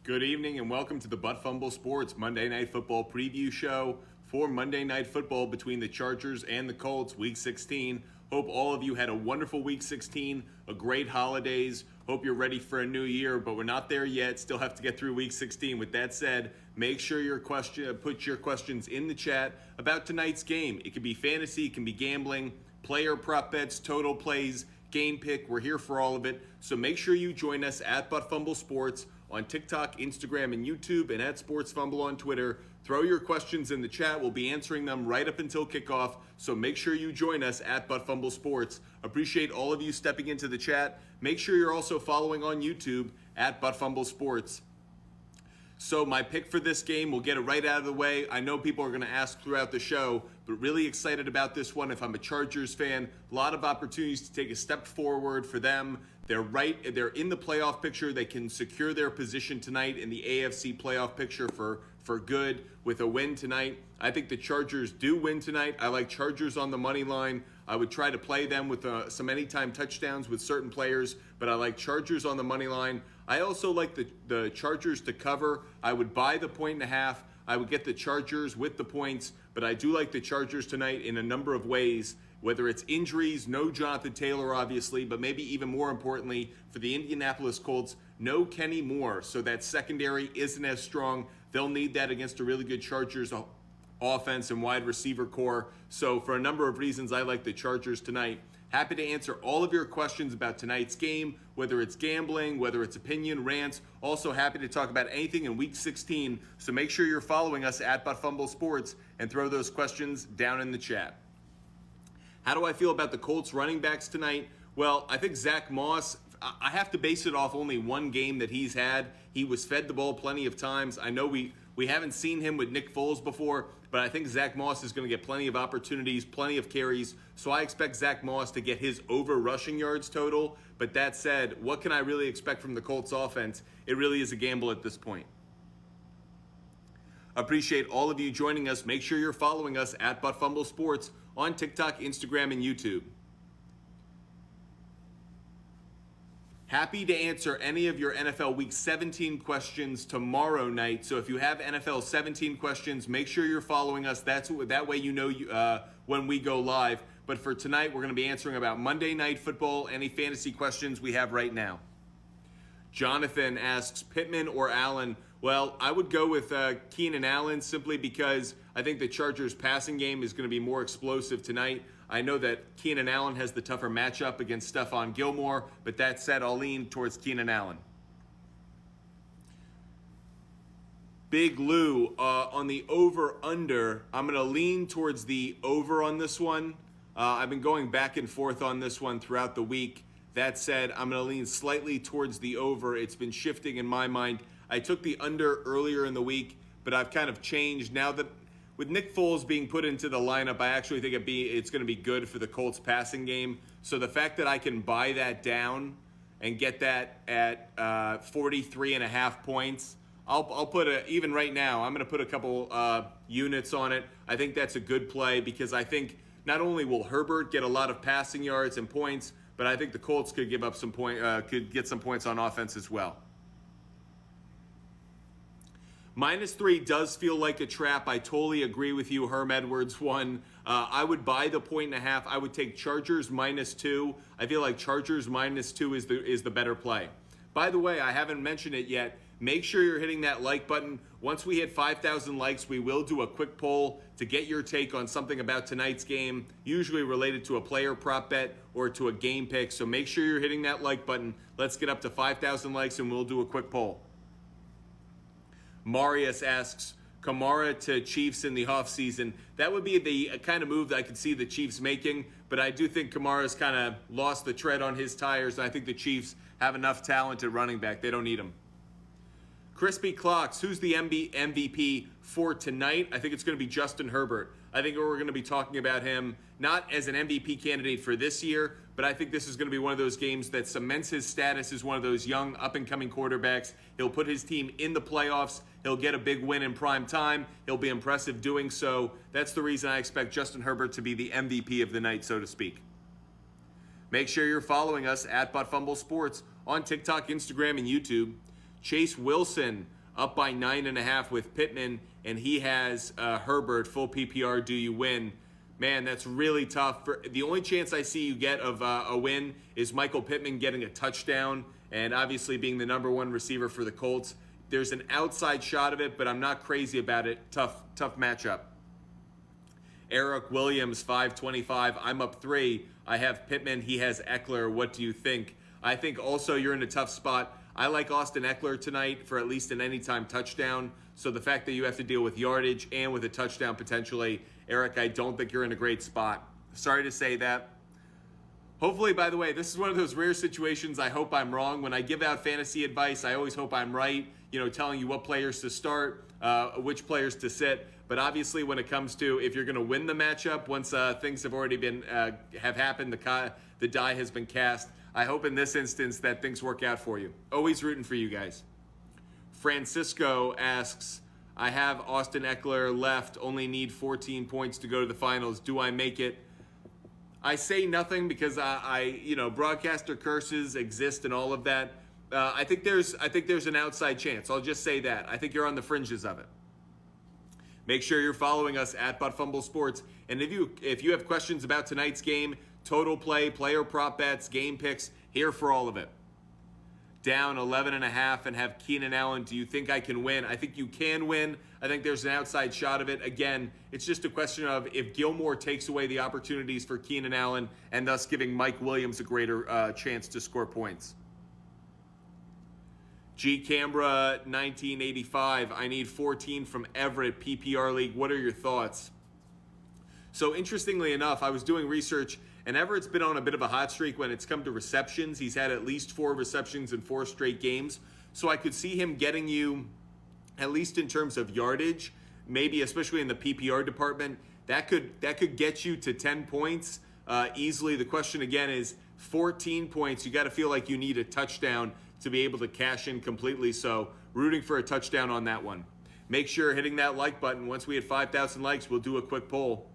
Good evening and welcome to the Fumble Sports Monday Night Football preview show for Monday Night Football between the Chargers and the Colts, Week 16. Hope all of you had a wonderful Week 16, a great holidays. Hope you're ready for a new year, but we're not there yet. Still have to get through Week 16. With that said, make sure put your questions in the chat about tonight's game. It can be fantasy, it can be gambling, player prop bets, total plays, game pick. We're here for all of it. So make sure you join us at Fumble Sports on TikTok, Instagram, and YouTube, and at Sports Fumble on Twitter. Throw your questions in the chat. We'll be answering them right up until kickoff. So make sure you join us at Fumble Sports. Appreciate all of you stepping into the chat. Make sure you're also following on YouTube at Fumble Sports. So my pick for this game, we'll get it right out of the way. I know people are going to ask throughout the show, but really excited about this one. If I'm a Chargers fan, a lot of opportunities to take a step forward for them. They're in the playoff picture. They can secure their position tonight in the AFC playoff picture for good with a win tonight. I think the Chargers do win tonight. I like Chargers on the money line. I would try to play them with some anytime touchdowns with certain players, but I like Chargers on the money line. I also like the Chargers to cover. I would buy the 1.5. I would get the Chargers with the points, but I do like the Chargers tonight in a number of ways, whether it's injuries, no Jonathan Taylor, obviously, but maybe even more importantly for the Indianapolis Colts, no Kenny Moore. So that secondary isn't as strong. They'll need that against a really good Chargers offense and wide receiver core. So for a number of reasons, I like the Chargers tonight. Happy to answer all of your questions about tonight's game, whether it's gambling, whether it's opinion, rants. Also happy to talk about anything in Week 16. So make sure you're following us at Fumble Sports and throw those questions down in the chat. How do I feel about the Colts running backs tonight? Well, I think Zack Moss, I have to base it off only one game that he's had. He was fed the ball plenty of times. I know we haven't seen him with Nick Foles before, but I think Zack Moss is going to get plenty of opportunities, plenty of carries. So I expect Zack Moss to get his over rushing yards total. But that said, what can I really expect from the Colts offense? It really is a gamble at this point. Appreciate all of you joining us. Make sure you're following us at Fumble Sports on TikTok, Instagram, and YouTube. Happy to answer any of your NFL Week 17 questions tomorrow night. So if you have NFL 17 questions, make sure you're following us. That way you know when we go live. But for tonight, we're going to be answering about Monday Night Football, any fantasy questions we have right now. Jonathan asks, Pittman or Allen? Well, I would go with Keenan Allen simply because I think the Chargers passing game is going to be more explosive tonight. I know that Keenan Allen has the tougher matchup against Stephon Gilmore, but that said, I'll lean towards Keenan Allen. Big Lou, on the over-under, I'm going to lean towards the over on this one. I've been going back and forth on this one throughout the week. That said, I'm going to lean slightly towards the over. It's been shifting in my mind. I took the under earlier in the week, but I've kind of changed now that with Nick Foles being put into the lineup, I actually think it's going to be good for the Colts passing game. So the fact that I can buy that down and get that at 43.5 points, I'll put even right now, I'm going to put a couple units on it. I think that's a good play because I think not only will Herbert get a lot of passing yards and points, but I think the Colts could give up could get some points on offense as well. -3 does feel like a trap. I totally agree with you, Herm Edwards one. I would buy the 1.5. I would take Chargers -2. I feel like Chargers -2 is the better play. By the way, I haven't mentioned it yet. Make sure you're hitting that like button. Once we hit 5,000 likes, we will do a quick poll to get your take on something about tonight's game, usually related to a player prop bet or to a game pick. So make sure you're hitting that like button. Let's get up to 5,000 likes and we'll do a quick poll. Marius asks, Kamara to Chiefs in the offseason. That would be the kind of move that I could see the Chiefs making, but I do think Kamara's kind of lost the tread on his tires, and I think the Chiefs have enough talent at running back. They don't need him. Crispy Clocks, who's the MVP for tonight? I think it's going to be Justin Herbert. I think we're going to be talking about him not as an MVP candidate for this year, but I think this is going to be one of those games that cements his status as one of those young up-and-coming quarterbacks. He'll put his team in the playoffs. He'll get a big win in prime time. He'll be impressive doing so. That's the reason I expect Justin Herbert to be the MVP of the night, so to speak. Make sure you're following us at Fumble Sports on TikTok, Instagram, and YouTube. Chase Wilson, up by 9.5 with Pittman, and he has Herbert, full PPR. Do you win? Man, that's really tough. The only chance I see you get of a win is Michael Pittman getting a touchdown, and obviously being the number one receiver for the Colts. There's an outside shot of it, but I'm not crazy about it. Tough matchup. Eric Williams, 525. I'm up 3. I have Pittman. He has Ekeler. What do you think? I think also you're in a tough spot. I like Austin Ekeler tonight for at least an anytime touchdown. So the fact that you have to deal with yardage and with a touchdown potentially, Eric, I don't think you're in a great spot. Sorry to say that. Hopefully, by the way, this is one of those rare situations I hope I'm wrong. When I give out fantasy advice, I always hope I'm right, telling you what players to start, which players to sit. But obviously, when it comes to if you're going to win the matchup, once things have already been have happened, the die has been cast. I hope in this instance that things work out for you. Always rooting for you guys. Francisco asks, I have Austin Ekeler left, only need 14 points to go to the finals. Do I make it? I say nothing because broadcaster curses exist and all of that. I think there's an outside chance. I'll just say that. I think you're on the fringes of it. Make sure you're following us at Fumble Sports. And if you have questions about tonight's game, total play, player prop bets, game picks, here for all of it. Down 11.5 and have Keenan Allen. Do you think I can win? I think you can win. I think there's an outside shot of it. Again, it's just a question of if Gilmore takes away the opportunities for Keenan Allen and thus giving Mike Williams a greater chance to score points. G. Canberra, 1985. I need 14 from Everett, PPR League. What are your thoughts? So interestingly enough, I was doing research, and Everett's been on a bit of a hot streak when it's come to receptions. He's had at least 4 receptions in 4 straight games. So I could see him getting you, at least in terms of yardage, maybe especially in the PPR department, that could get you to 10 points easily. The question again is 14 points. You got to feel like you need a touchdown to be able to cash in completely. So rooting for a touchdown on that one. Make sure hitting that like button. Once we hit 5,000 likes, we'll do a quick poll.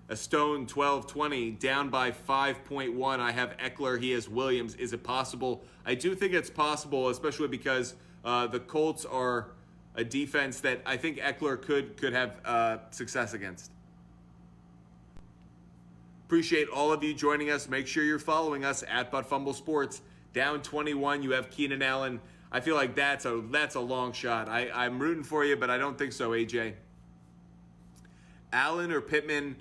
A Stone 1220 down by 5.1. I have Ekeler. He has Williams. Is it possible? I do think it's possible, especially because the Colts are a defense that I think Ekeler could have success against. Appreciate all of you joining us. Make sure you're following us at Fumble Sports. Down 21. You have Keenan Allen. I feel like that's a long shot. I'm rooting for you, but I don't think so, AJ. Allen or Pittman?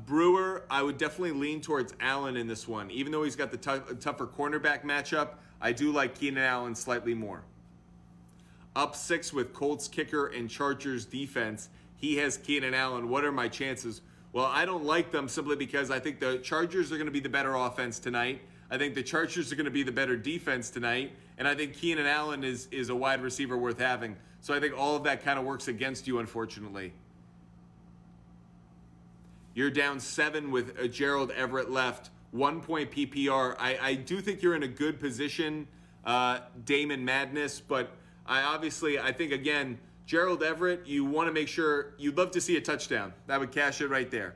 Brewer, I would definitely lean towards Allen in this one. Even though he's got the tougher cornerback matchup, I do like Keenan Allen slightly more. Up 6 with Colts kicker and Chargers defense. He has Keenan Allen. What are my chances? Well, I don't like them simply because I think the Chargers are going to be the better offense tonight. I think the Chargers are going to be the better defense tonight. And I think Keenan Allen is a wide receiver worth having. So I think all of that kind of works against you, unfortunately. You're down 7 with Gerald Everett left. 1 point PPR. I do think you're in a good position, Damon Madness, but I think, again, Gerald Everett, you want to make sure, you'd love to see a touchdown. That would cash it right there.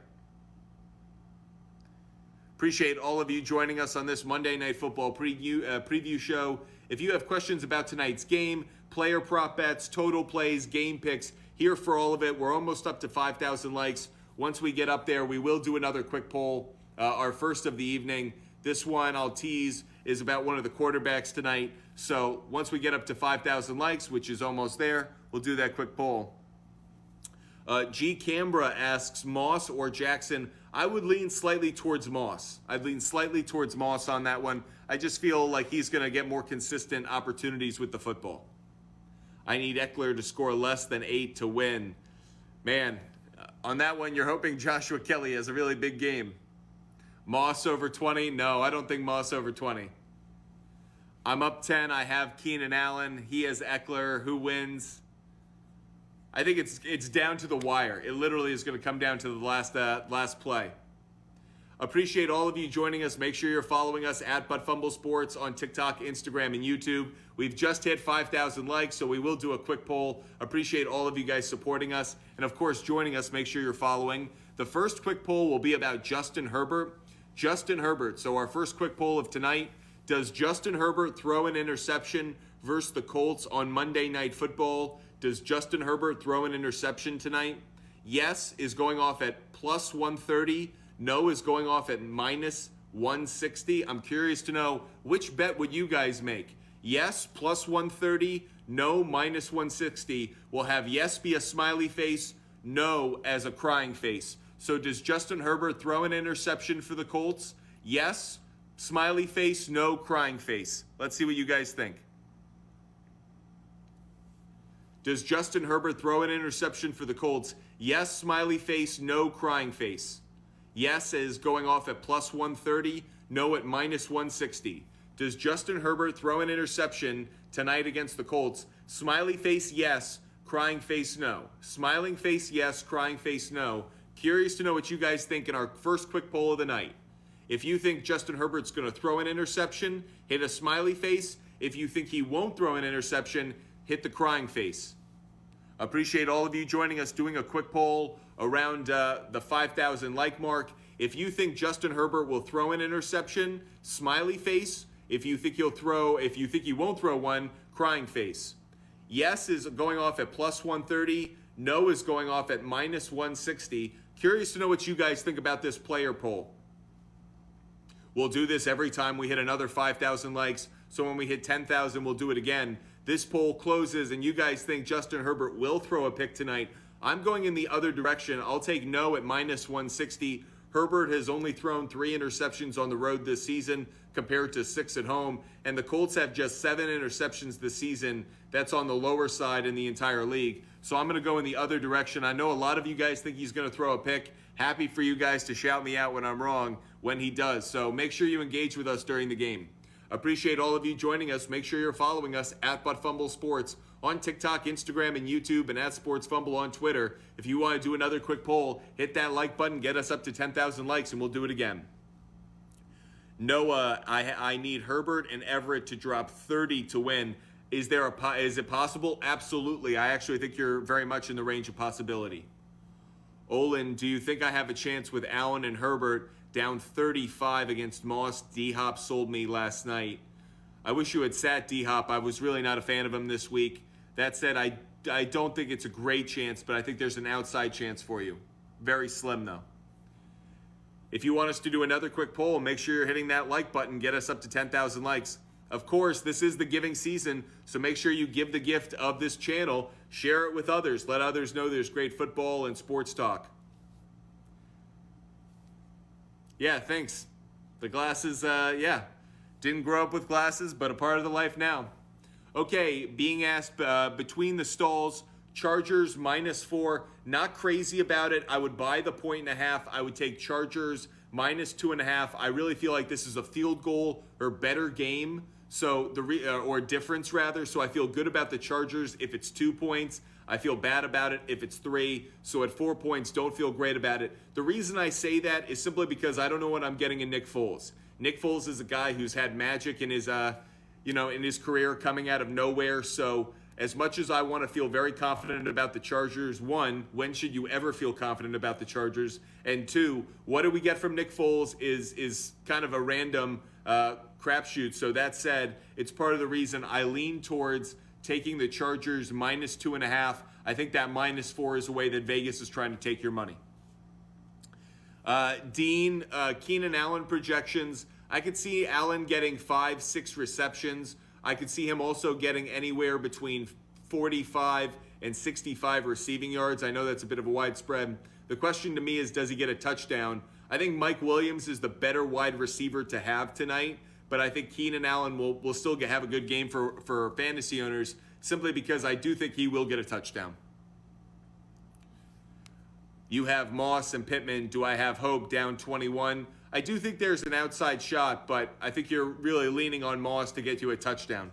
Appreciate all of you joining us on this Monday Night Football preview show. If you have questions about tonight's game, player prop bets, total plays, game picks, here for all of it. We're almost up to 5,000 likes. Once we get up there, we will do another quick poll, our first of the evening. This one, I'll tease, is about one of the quarterbacks tonight. So once we get up to 5,000 likes, which is almost there, we'll do that quick poll. G. Canberra asks, Moss or Jackson? I would lean slightly towards Moss. I'd lean slightly towards Moss on that one. I just feel like he's going to get more consistent opportunities with the football. I need Ekeler to score less than 8 to win. Man, on that one, you're hoping Joshua Kelly has a really big game. Moss over 20? No, I don't think Moss over 20. I'm up 10. I have Keenan Allen. He has Ekeler. Who wins? I think it's down to the wire. It literally is going to come down to the last play. Appreciate all of you joining us. Make sure you're following us at Fumble Sports on TikTok, Instagram, and YouTube. We've just hit 5,000 likes, so we will do a quick poll. Appreciate all of you guys supporting us. And, of course, joining us, make sure you're following. The first quick poll will be about Justin Herbert. Justin Herbert. So our first quick poll of tonight, Does Justin Herbert throw an interception versus the Colts on Monday Night Football? Does Justin Herbert throw an interception tonight? Yes is going off at plus 130. No is going off at minus 160. I'm curious to know, which bet would you guys make? Yes, plus 130. No, minus 160. We'll have yes be a smiley face, no as a crying face. So does Justin Herbert throw an interception for the Colts? Yes, smiley face, no, crying face. Let's see what you guys think. Does Justin Herbert throw an interception for the Colts? Yes, smiley face, no, crying face. Yes is going off at plus 130, no at minus 160. Does Justin Herbert throw an interception tonight against the Colts? Smiley face, yes, crying face, no. Smiling face, yes, crying face, no. Curious to know what you guys think in our first quick poll of the night. If you think Justin Herbert's going to throw an interception, hit a smiley face. If you think he won't throw an interception, hit the crying face. Appreciate all of you joining us, doing a quick poll around the 5,000 like mark. If you think Justin Herbert will throw an interception, smiley face. If you think he won't throw one, crying face. Yes is going off at plus 130. No is going off at minus 160. Curious to know what you guys think about this player poll. We'll do this every time we hit another 5,000 likes. So when we hit 10,000, we'll do it again. This poll closes and you guys think Justin Herbert will throw a pick tonight. I'm going in the other direction. I'll take no at minus 160. Herbert has only thrown 3 interceptions on the road this season compared to 6 at home. And the Colts have just 7 interceptions this season. That's on the lower side in the entire league. So I'm going to go in the other direction. I know a lot of you guys think he's going to throw a pick. Happy for you guys to shout me out when I'm wrong when he does. So make sure you engage with us during the game. Appreciate all of you joining us. Make sure you're following us at Fumble Sports on TikTok, Instagram, and YouTube, and at Sports Fumble on Twitter. If you want to do another quick poll, hit that like button, get us up to 10,000 likes, and we'll do it again. Noah, I need Herbert and Everett to drop 30 to win. Is it possible? Absolutely. I actually think you're very much in the range of possibility. Olin, do you think I have a chance with Allen and Herbert down 35 against Moss? D-Hop sold me last night. I wish you had sat D-Hop. I was really not a fan of him this week. That said, I don't think it's a great chance, but I think there's an outside chance for you. Very slim, though. If you want us to do another quick poll, make sure you're hitting that like button. Get us up to 10,000 likes. Of course, this is the giving season, so make sure you give the gift of this channel. Share it with others. Let others know there's great football and sports talk. Yeah, thanks. The glasses, yeah. Didn't grow up with glasses, but a part of the life now. Okay, being asked between the stalls, Chargers -4. Not crazy about it. I would buy the 1.5. I would take Chargers -2.5. I really feel like this is a field goal or better game. So or difference rather. So I feel good about the Chargers if it's 2 points. I feel bad about it if it's 3. So at 4 points, don't feel great about it. The reason I say that is simply because I don't know what I'm getting in Nick Foles. Nick Foles is a guy who's had magic in his, in his career coming out of nowhere. So as much as I want to feel very confident about the Chargers, 1, when should you ever feel confident about the Chargers? And 2, what do we get from Nick Foles is kind of a random crapshoot. So that said, it's part of the reason I lean towards taking the Chargers -2.5. I think that -4 is a way that Vegas is trying to take your money. Dean, Keenan Allen projections. I could see Allen getting 5-6 receptions. I could see him also getting anywhere between 45 and 65 receiving yards. I know that's a bit of a wide spread. The question to me is, does he get a touchdown? I think Mike Williams is the better wide receiver to have tonight, but I think Keenan Allen will still have a good game for fantasy owners simply because I do think he will get a touchdown. You have Moss and Pittman. Do I have hope down 21? I do think there's an outside shot, but I think you're really leaning on Moss to get you a touchdown.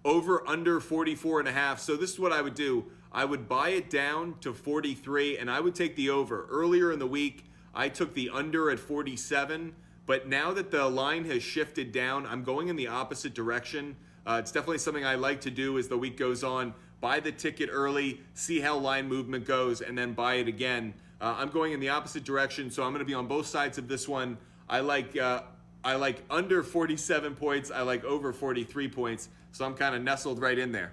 Over under 44.5. So this is what I would do. I would buy it down to 43, and I would take the over. Earlier in the week, I took the under at 47, but now that the line has shifted down, I'm going in the opposite direction. It's definitely something I like to do as the week goes on. Buy the ticket early, see how line movement goes, and then buy it again. I'm going in the opposite direction, so I'm going to be on both sides of this one. I like I like under 47 points. I like over 43 points. So I'm kind of nestled right in there.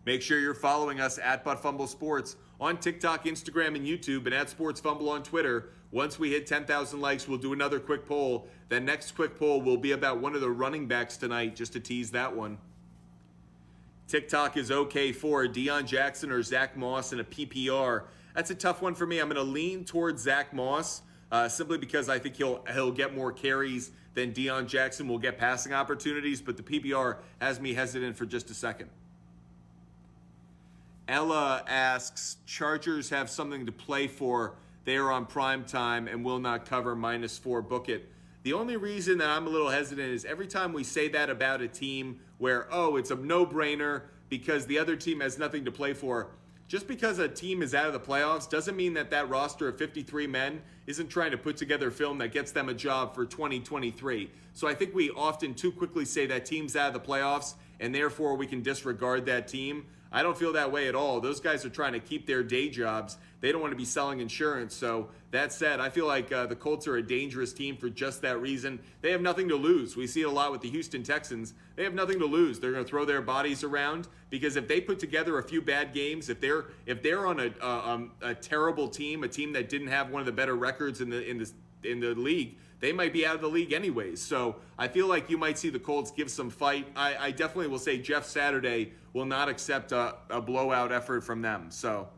Make sure you're following us at ButtFumble Sports on TikTok, Instagram, and YouTube, and at Sports Fumble on Twitter. Once we hit 10,000 likes, we'll do another quick poll. That next quick poll will be about one of the running backs tonight, just to tease that one. TikTok is okay for Deion Jackson or Zach Moss in a PPR. That's a tough one for me. I'm going to lean towards Zach Moss simply because I think he'll get more carries than Deion Jackson will get passing opportunities, but the PPR has me hesitant for just a second. Ella asks, Chargers have something to play for. They are on prime time and will not cover -4. Book it. The only reason that I'm a little hesitant is every time we say that about a team where, oh, it's a no-brainer because the other team has nothing to play for. Just because a team is out of the playoffs doesn't mean that that roster of 53 men isn't trying to put together film that gets them a job for 2023. So I think we often too quickly say that team's out of the playoffs and therefore we can disregard that team. I don't feel that way at all. Those guys are trying to keep their day jobs. They don't want to be selling insurance. So that said, I feel like the Colts are a dangerous team for just that reason. They have nothing to lose. We see it a lot with the Houston Texans. They have nothing to lose. They're going to throw their bodies around because if they put together a few bad games, if they're on a terrible team, a team that didn't have one of the better records in the league, they might be out of the league anyways. So I feel like you might see the Colts give some fight. I definitely will say Jeff Saturday will not accept a blowout effort from them. So,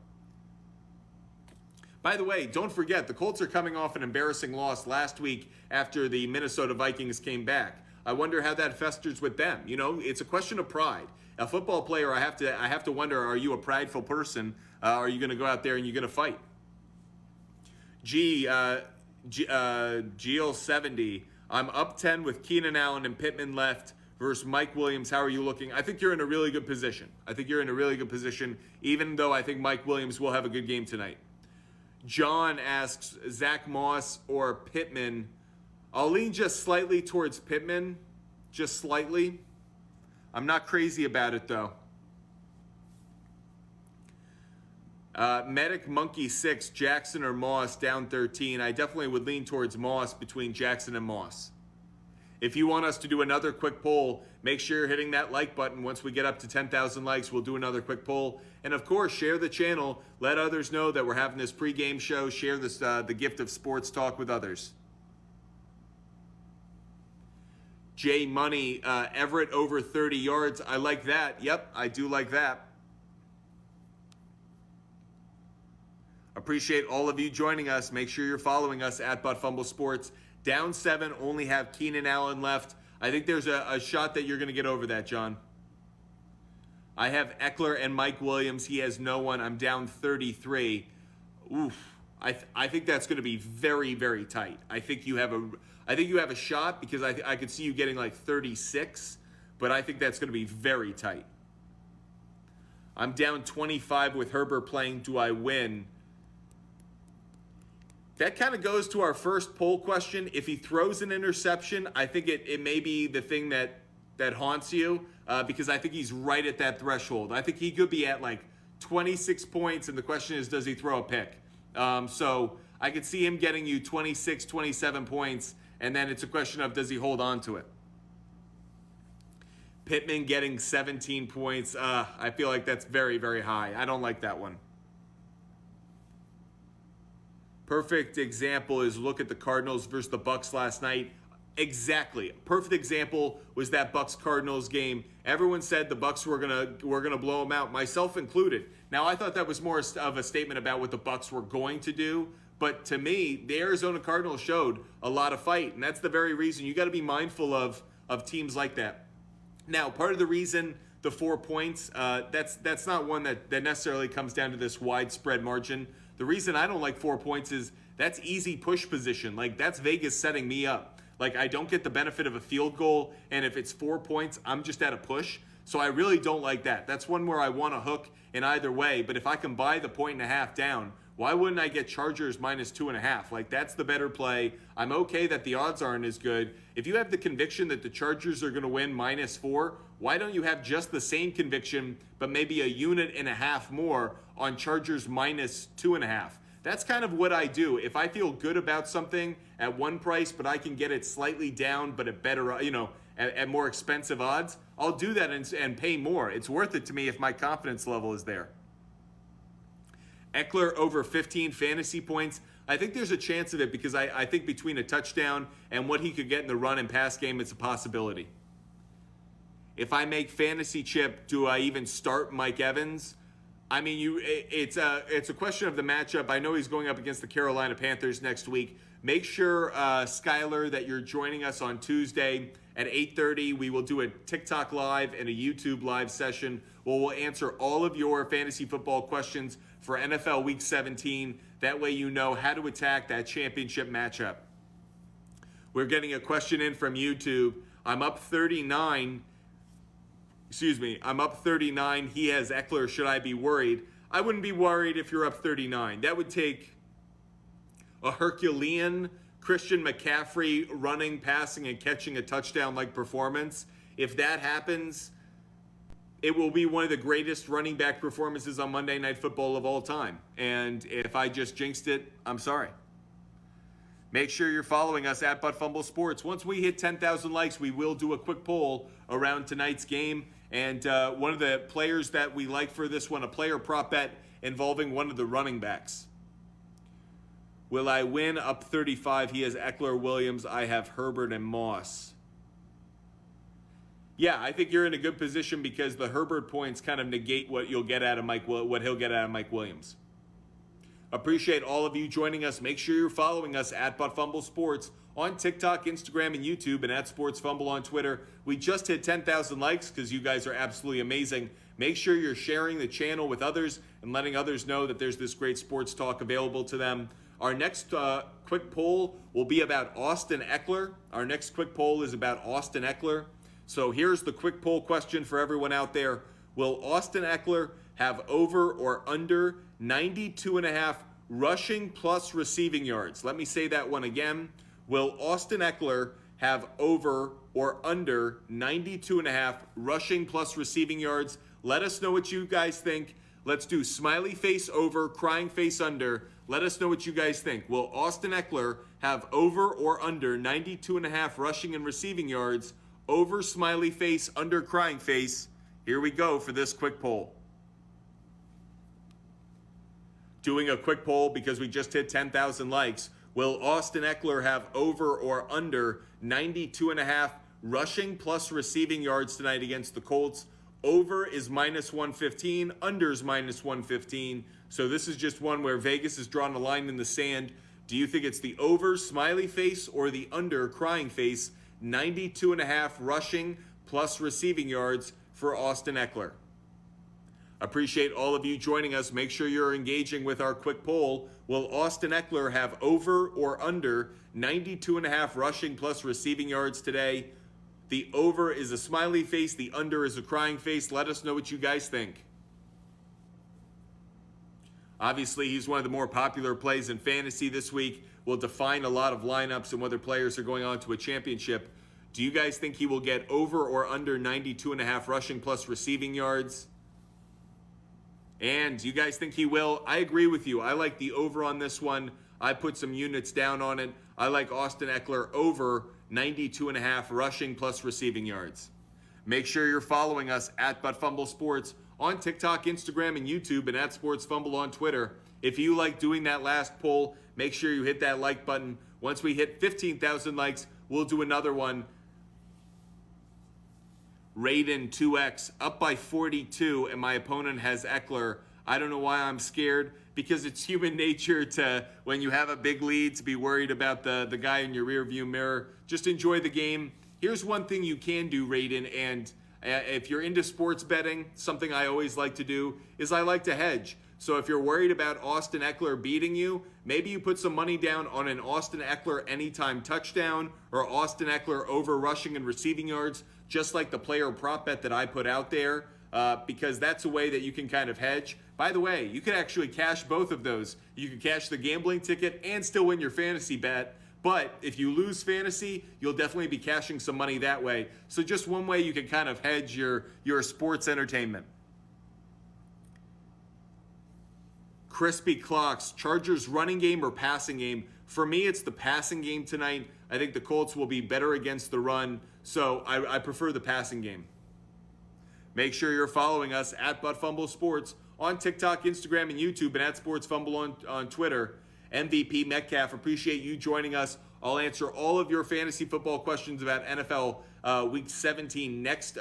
by the way, don't forget, the Colts are coming off an embarrassing loss last week after the Minnesota Vikings came back. I wonder how that festers with them. You know, it's a question of pride. A football player, I have to wonder, are you a prideful person? Are you going to go out there and you're going to fight? GL70, I'm up 10 with Keenan Allen and Pittman left versus Mike Williams. How are you looking? I think you're in a really good position. Even though I think Mike Williams will have a good game tonight. John asks, Zach Moss or Pittman? I'll lean just slightly towards Pittman. Just slightly. I'm not crazy about it, though. Medic Monkey 6, Jackson or Moss, down 13. I definitely would lean towards Moss between Jackson and Moss. If you want us to do another quick poll, make sure you're hitting that like button. Once we get up to 10,000 likes, we'll do another quick poll. And of course, share the channel. Let others know that we're having this pregame show. Share this, the gift of sports talk with others. J Money, Everett over 30 yards. I like that. Yep, I do like that. Appreciate all of you joining us. Make sure you're following us at ButtFumble Sports. Down 7, only have Keenan Allen left. I think there's a shot that you're going to get over that, John. I have Ekeler and Mike Williams. He has no one. I'm down 33. Oof. I think that's going to be very, very tight. I think you have a shot because I could see you getting like 36, but I think that's going to be very tight. I'm down 25 with Herbert playing. Do I win? That kind of goes to our first poll question. If he throws an interception, I think it may be the thing that haunts you because I think he's right at that threshold. I think he could be at like 26 points, and the question is, does he throw a pick? So I could see him getting you 26, 27 points, and then it's a question of, does he hold on to it? Pittman getting 17 points. I feel like that's very, very high. I don't like that one. Perfect example is look at the Cardinals versus the Bucs last night. Exactly. Perfect example was that Bucs-Cardinals game. Everyone said the Bucs were gonna blow them out, myself included. Now, I thought that was more of a statement about what the Bucs were going to do. But to me, the Arizona Cardinals showed a lot of fight, and that's the very reason you got to be mindful of teams like that. Now, part of the reason the 4 points, that's not one that necessarily comes down to this widespread margin. The reason I don't like 4 points is that's easy push position. Like, that's Vegas setting me up. Like, I don't get the benefit of a field goal, and if it's 4 points, I'm just at a push. So I really don't like that. That's one where I want to hook in either way. But if I can buy the 1.5 down, why wouldn't I get Chargers -2.5? Like, that's the better play. I'm okay that the odds aren't as good. If you have the conviction that the Chargers are going to win -4, why don't you have just the same conviction, but maybe a unit and a half more on Chargers -2.5? That's kind of what I do. If I feel good about something at one price, but I can get it slightly down, but at better, at more expensive odds, I'll do that and pay more. It's worth it to me if my confidence level is there. Ekeler over 15 fantasy points. I think there's a chance of it because I think between a touchdown and what he could get in the run and pass game, it's a possibility. If I make fantasy chip, do I even start Mike Evans? I mean, it's a question of the matchup. I know he's going up against the Carolina Panthers next week. Make sure, Skyler, that you're joining us on Tuesday at 8:30. We will do a TikTok live and a YouTube live session where we'll answer all of your fantasy football questions for NFL Week 17. That way you know how to attack that championship matchup. We're getting a question in from YouTube. I'm up 39. I'm up 39. He has Ekeler. Should I be worried? I wouldn't be worried if you're up 39. That would take a Herculean Christian McCaffrey running, passing, and catching a touchdown-like performance. If that happens, it will be one of the greatest running back performances on Monday Night Football of all time. And if I just jinxed it, I'm sorry. Make sure you're following us at Fumble Sports. Once we hit 10,000 likes, we will do a quick poll around tonight's game. And one of the players that we like for this one, a player prop bet involving one of the running backs. Will I win? Up 35. He has Ekeler, Williams. I have Herbert and Moss. Yeah, I think you're in a good position because the Herbert points kind of negate what you'll get out of what he'll get out of Mike Williams. Appreciate all of you joining us. Make sure you're following us at Fumble Sports on TikTok, Instagram, and YouTube, and at Sports Fumble on Twitter. We just hit 10,000 likes because you guys are absolutely amazing. Make sure you're sharing the channel with others and letting others know that there's this great sports talk available to them. Our next quick poll will be about Austin Ekeler. Our next quick poll is about Austin Ekeler. So here's the quick poll question for everyone out there. Will Austin Ekeler have over or under 92.5 rushing plus receiving yards? Let me say that one again. Will Austin Ekeler have over or under 92.5 rushing plus receiving yards? Let us know what you guys think. Let's do smiley face over, crying face under. Let us know what you guys think. Will Austin Ekeler have over or under 92.5 rushing and receiving yards? Over, smiley face, under, crying face. Here we go for this quick poll. Doing a quick poll because we just hit 10,000 likes. Will Austin Ekeler have over or under 92.5 rushing plus receiving yards tonight against the Colts? Over is minus 115, under is minus 115. So this is just one where Vegas has drawn a line in the sand. Do you think it's the over, smiley face, or the under, crying face, 92.5 rushing plus receiving yards for Austin Ekeler? Appreciate all of you joining us. Make sure you're engaging with our quick poll. Will Austin Ekeler have over or under 92.5 rushing plus receiving yards today? The over is a smiley face. The under is a crying face. Let us know what you guys think. Obviously, he's one of the more popular plays in fantasy this week. Will define a lot of lineups and whether players are going on to a championship. Do you guys think he will get over or under 92.5 rushing plus receiving yards? And do you guys think he will? I agree with you. I like the over on this one. I put some units down on it. I like Austin Ekeler over 92.5 rushing plus receiving yards. Make sure you're following us at Fumble Sports on TikTok, Instagram, and YouTube, and at Sports Fumble on Twitter. If you like doing that last poll, make sure you hit that like button. Once we hit 15,000 likes, we'll do another one. Raiden 2X up by 42, and my opponent has Ekeler. I don't know why I'm scared, because it's human nature to, when you have a big lead, to be worried about the guy in your rearview mirror. Just enjoy the game. Here's one thing you can do, Raiden, and if you're into sports betting, something I always like to do is I like to hedge. So if you're worried about Austin Ekeler beating you, maybe you put some money down on an Austin Ekeler anytime touchdown or Austin Ekeler over rushing and receiving yards, just like the player prop bet that I put out there, because that's a way that you can kind of hedge. By the way, you can actually cash both of those. You can cash the gambling ticket and still win your fantasy bet. But if you lose fantasy, you'll definitely be cashing some money that way. So just one way you can kind of hedge your sports entertainment. Crispy Clocks, Chargers running game or passing game? For me, it's the passing game tonight. I think the Colts will be better against the run, so I prefer the passing game. Make sure you're following us at ButtFumble Sports on TikTok, Instagram, and YouTube, and at Sports Fumble on Twitter. MVP Metcalf, appreciate you joining us. I'll answer all of your fantasy football questions about NFL Week 17 next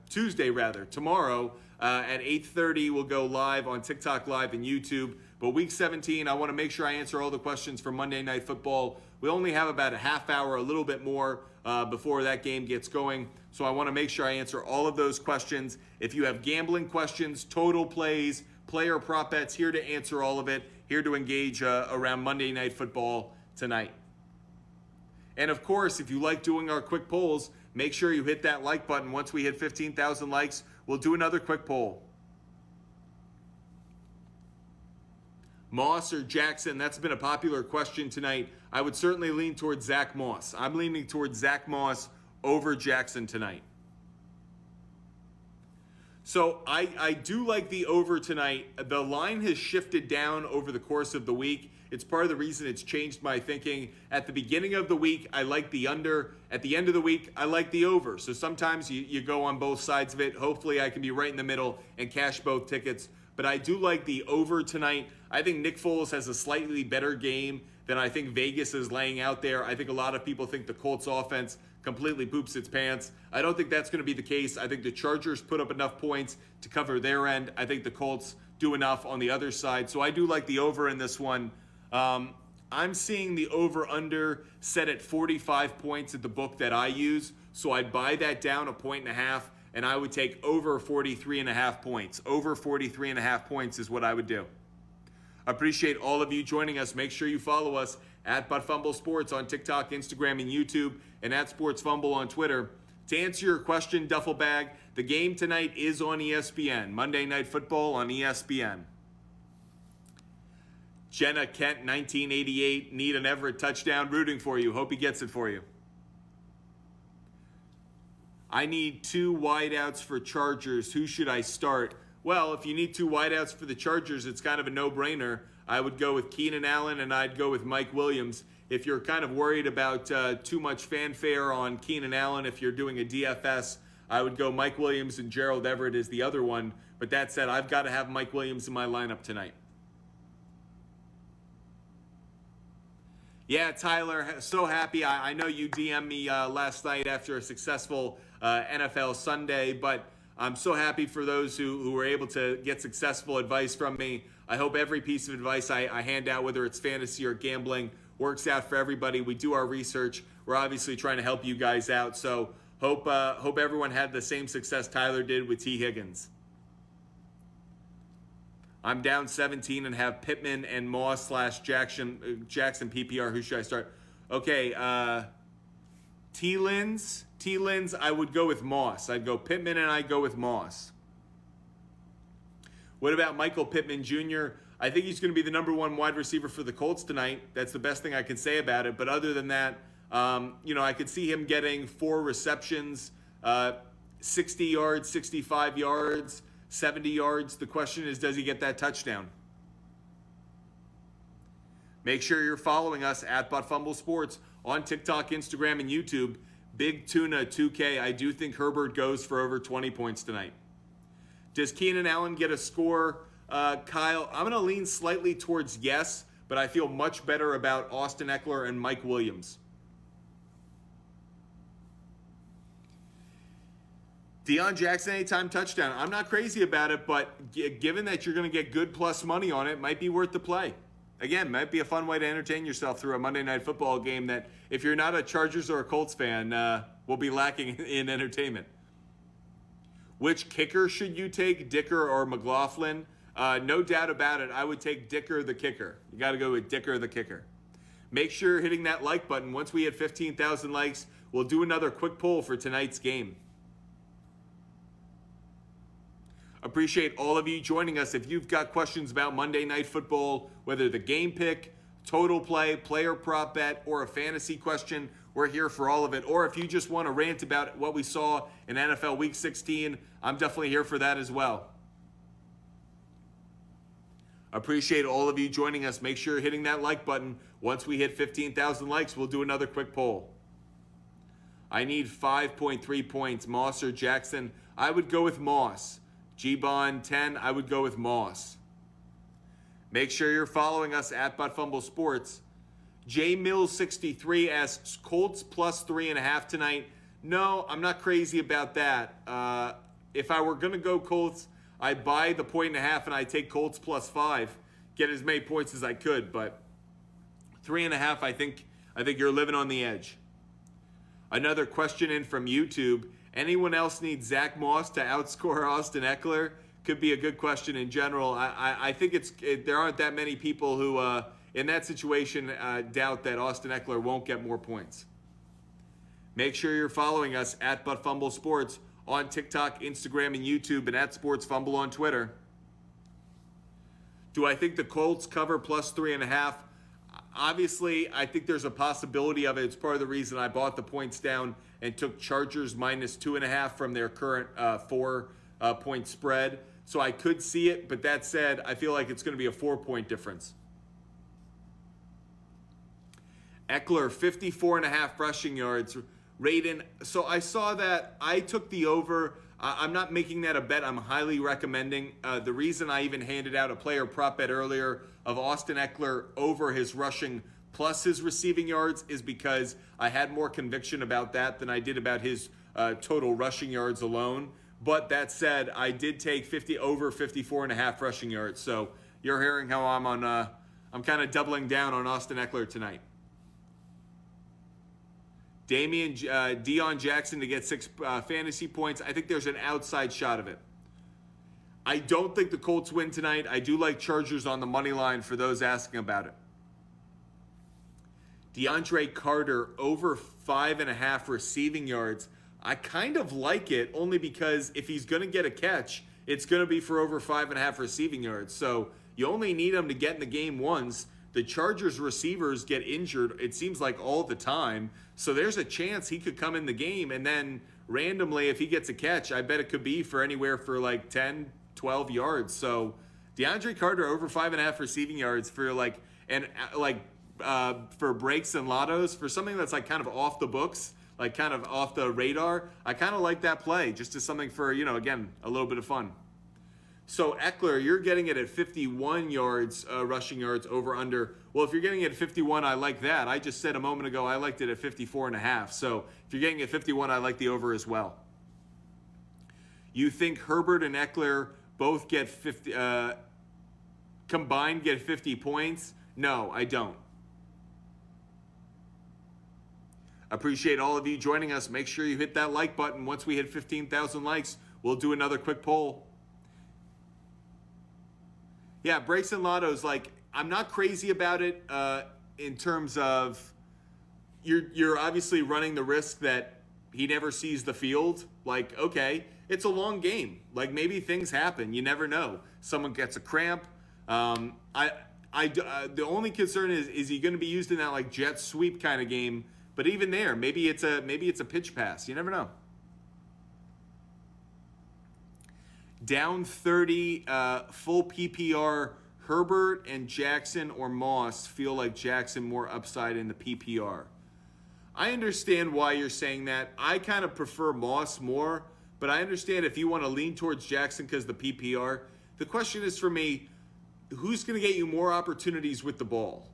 Tuesday, tomorrow at 8:30. We'll go live on TikTok Live and YouTube. But Week 17, I want to make sure I answer all the questions for Monday Night Football. We only have about a half hour, a little bit more before that game gets going. So I want to make sure I answer all of those questions. If you have gambling questions, total plays, player prop bets, here to answer all of it. Here to engage around Monday Night Football tonight. And of course, if you like doing our quick polls, make sure you hit that like button. Once we hit 15,000 likes, we'll do another quick poll. Moss or Jackson? That's been a popular question tonight. I would certainly lean towards Zach Moss. I'm leaning towards Zach Moss over Jackson tonight. So I do like the over tonight. The line has shifted down over the course of the week. It's part of the reason it's changed my thinking. At the beginning of the week, I like the under. At the end of the week, I like the over. So sometimes you go on both sides of it. Hopefully I can be right in the middle and cash both tickets. But I do like the over tonight. I think Nick Foles has a slightly better game than I think Vegas is laying out there. I think a lot of people think the Colts offense completely poops its pants. I don't think that's going to be the case. I think the Chargers put up enough points to cover their end. I think the Colts do enough on the other side. So I do like the over in this one. I'm seeing the over-under set at 45 points at the book that I use. So I'd buy that down 1.5, and I would take over 43.5 points. Over 43.5 points is what I would do. Appreciate all of you joining us. Make sure you follow us at ButtFumble Sports on TikTok, Instagram, and YouTube, and at Sports Fumble on Twitter. To answer your question, Duffel Bag, the game tonight is on ESPN. Monday Night Football on ESPN. Jenna Kent, 1988, need an Everett touchdown. Rooting for you. Hope he gets it for you. I need 2 wideouts for Chargers. Who should I start? Well, if you need 2 wideouts for the Chargers, it's kind of a no-brainer. I would go with Keenan Allen, and I'd go with Mike Williams. If you're kind of worried about too much fanfare on Keenan Allen, if you're doing a DFS, I would go Mike Williams and Gerald Everett is the other one. But that said, I've got to have Mike Williams in my lineup tonight. Yeah, Tyler, so happy. I know you DM'd me last night after a successful NFL Sunday, but I'm so happy for those who were able to get successful advice from me. I hope every piece of advice I hand out, whether it's fantasy or gambling, works out for everybody. We do our research. We're obviously trying to help you guys out. So hope everyone had the same success Tyler did with T. Higgins. I'm down 17 and have Pittman and Moss / Jackson PPR. Who should I start? Okay, T-Lins, I would go with Moss. I'd go Pittman and I'd go with Moss. What about Michael Pittman Jr.? I think he's going to be the number 1 wide receiver for the Colts tonight. That's the best thing I can say about it. But other than that, I could see him getting 4 receptions, 60 yards, 65 yards, 70 yards. The question is, does he get that touchdown? Make sure you're following us at ButtFumble Sports on TikTok, Instagram, and YouTube. Big Tuna 2K. I do think Herbert goes for over 20 points tonight. Does Keenan Allen get a score? Kyle, I'm going to lean slightly towards yes, but I feel much better about Austin Ekeler and Mike Williams. Deion Jackson, anytime touchdown. I'm not crazy about it, but given that you're going to get good plus money on it, might be worth the play. Again, might be a fun way to entertain yourself through a Monday Night Football game that, if you're not a Chargers or a Colts fan, will be lacking in entertainment. Which kicker should you take, Dicker or McLaughlin? No doubt about it, I would take Dicker the kicker. You got to go with Dicker the kicker. Make sure you're hitting that like button. Once we hit 15,000 likes, we'll do another quick poll for tonight's game. Appreciate all of you joining us. If you've got questions about Monday Night Football, whether the game pick, total play, player prop bet, or a fantasy question, we're here for all of it. Or if you just want to rant about what we saw in NFL Week 16, I'm definitely here for that as well. Appreciate all of you joining us. Make sure you're hitting that like button. Once we hit 15,000 likes, we'll do another quick poll. I need 5.3 points. Moss or Jackson? I would go with Moss. G-Bond 10, I would go with Moss. Make sure you're following us at Fumble Sports. J Mills 63 asks, Colts plus 3.5 tonight. No, I'm not crazy about that. If I were going to go Colts, I'd buy the 1.5 and I'd take Colts plus 5. Get as many points as I could, but 3.5, I think you're living on the edge. Another question in from YouTube. Anyone else need Zack Moss to outscore Austin Ekeler? Could be a good question in general. I think there aren't that many people who, in that situation, doubt that Austin Ekeler won't get more points. Make sure you're following us at Fumble Sports on TikTok, Instagram, and YouTube, and at Sports Fumble on Twitter. Do I think the Colts cover plus 3.5? Obviously, I think there's a possibility of it. It's part of the reason I bought the points down and took Chargers minus 2.5 from their current 4-point spread. So I could see it, but that said, I feel like it's going to be a 4-point difference. Ekeler, 54.5 rushing yards. Raiden, so I saw that. I took the over. I'm not making that a bet. I'm highly recommending. The reason I even handed out a player prop bet earlier of Austin Ekeler over his rushing plus his receiving yards is because I had more conviction about that than I did about his total rushing yards alone. But that said, I did take over 54.5 rushing yards. So you're hearing how I'm kind of doubling down on Austin Ekeler tonight. Deion Jackson to get 6 fantasy points. I think there's an outside shot of it. I don't think the Colts win tonight. I do like Chargers on the money line for those asking about it. DeAndre Carter over 5.5 receiving yards. I kind of like it only because if he's going to get a catch, it's going to be for over 5.5 receiving yards. So you only need him to get in the game once. The Chargers receivers get injured, it seems like all the time. So there's a chance he could come in the game. And then randomly, if he gets a catch, I bet it could be for anywhere for like 10, 12 yards. So DeAndre Carter over 5.5 receiving yards for for breaks and lottos, for something that's like kind of off the books, like kind of off the radar. I kind of like that play just as something for, again, a little bit of fun. So Ekeler, you're getting it at 51 yards, rushing yards over under. Well, if you're getting it at 51, I like that. I just said a moment ago I liked it at 54.5. So if you're getting it at 51, I like the over as well. You think Herbert and Ekeler both get 50, combined get 50 points? No, I don't. Appreciate all of you joining us. Make sure you hit that like button. Once we hit 15,000 likes, we'll do another quick poll. Yeah, breaks and lottos, I'm not crazy about it in terms of you're obviously running the risk that he never sees the field. Okay, it's a long game. Maybe things happen. You never know. Someone gets a cramp. The only concern is he going to be used in that jet sweep kind of game? But even there, maybe it's a pitch pass. You never know. Down 30, full PPR, Herbert and Jackson or Moss feel like Jackson more upside in the PPR. I understand why you're saying that. I kind of prefer Moss more, but I understand if you want to lean towards Jackson because the PPR. The question is for me, who's going to get you more opportunities with the ball?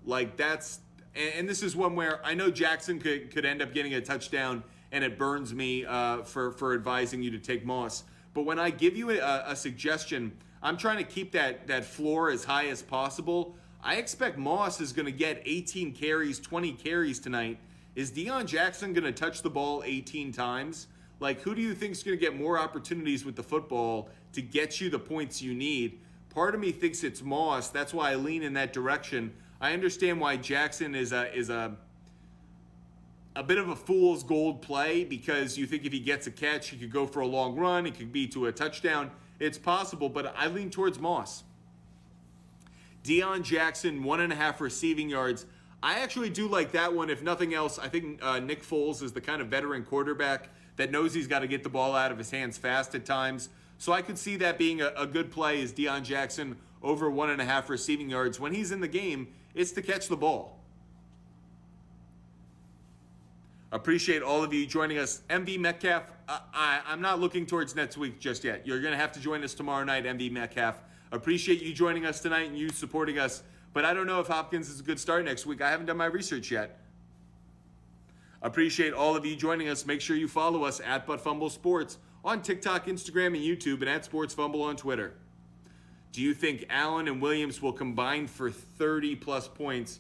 And this is one where I know Jackson could end up getting a touchdown, and it burns me for advising you to take Moss. But when I give you a suggestion, I'm trying to keep that floor as high as possible. I expect Moss is going to get 18 carries, 20 carries tonight. Is Deion Jackson going to touch the ball 18 times? Who do you think is going to get more opportunities with the football to get you the points you need? Part of me thinks it's Moss. That's why I lean in that direction. I understand why Jackson is a bit of a fool's gold play because you think if he gets a catch, he could go for a long run. It could be to a touchdown. It's possible, but I lean towards Moss. Deion Jackson, 1.5 receiving yards. I actually do like that one. If nothing else, I think Nick Foles is the kind of veteran quarterback that knows he's got to get the ball out of his hands fast at times. So I could see that being a good play is Deion Jackson over 1.5 receiving yards. When he's in the game, it's to catch the ball. Appreciate all of you joining us. MV Metcalf, I'm not looking towards next week just yet. You're going to have to join us tomorrow night, MV Metcalf. Appreciate you joining us tonight and you supporting us. But I don't know if Hopkins is a good start next week. I haven't done my research yet. Appreciate all of you joining us. Make sure you follow us at Fumble Sports on TikTok, Instagram, and YouTube, and at Sports Fumble on Twitter. Do you think Allen and Williams will combine for 30-plus points?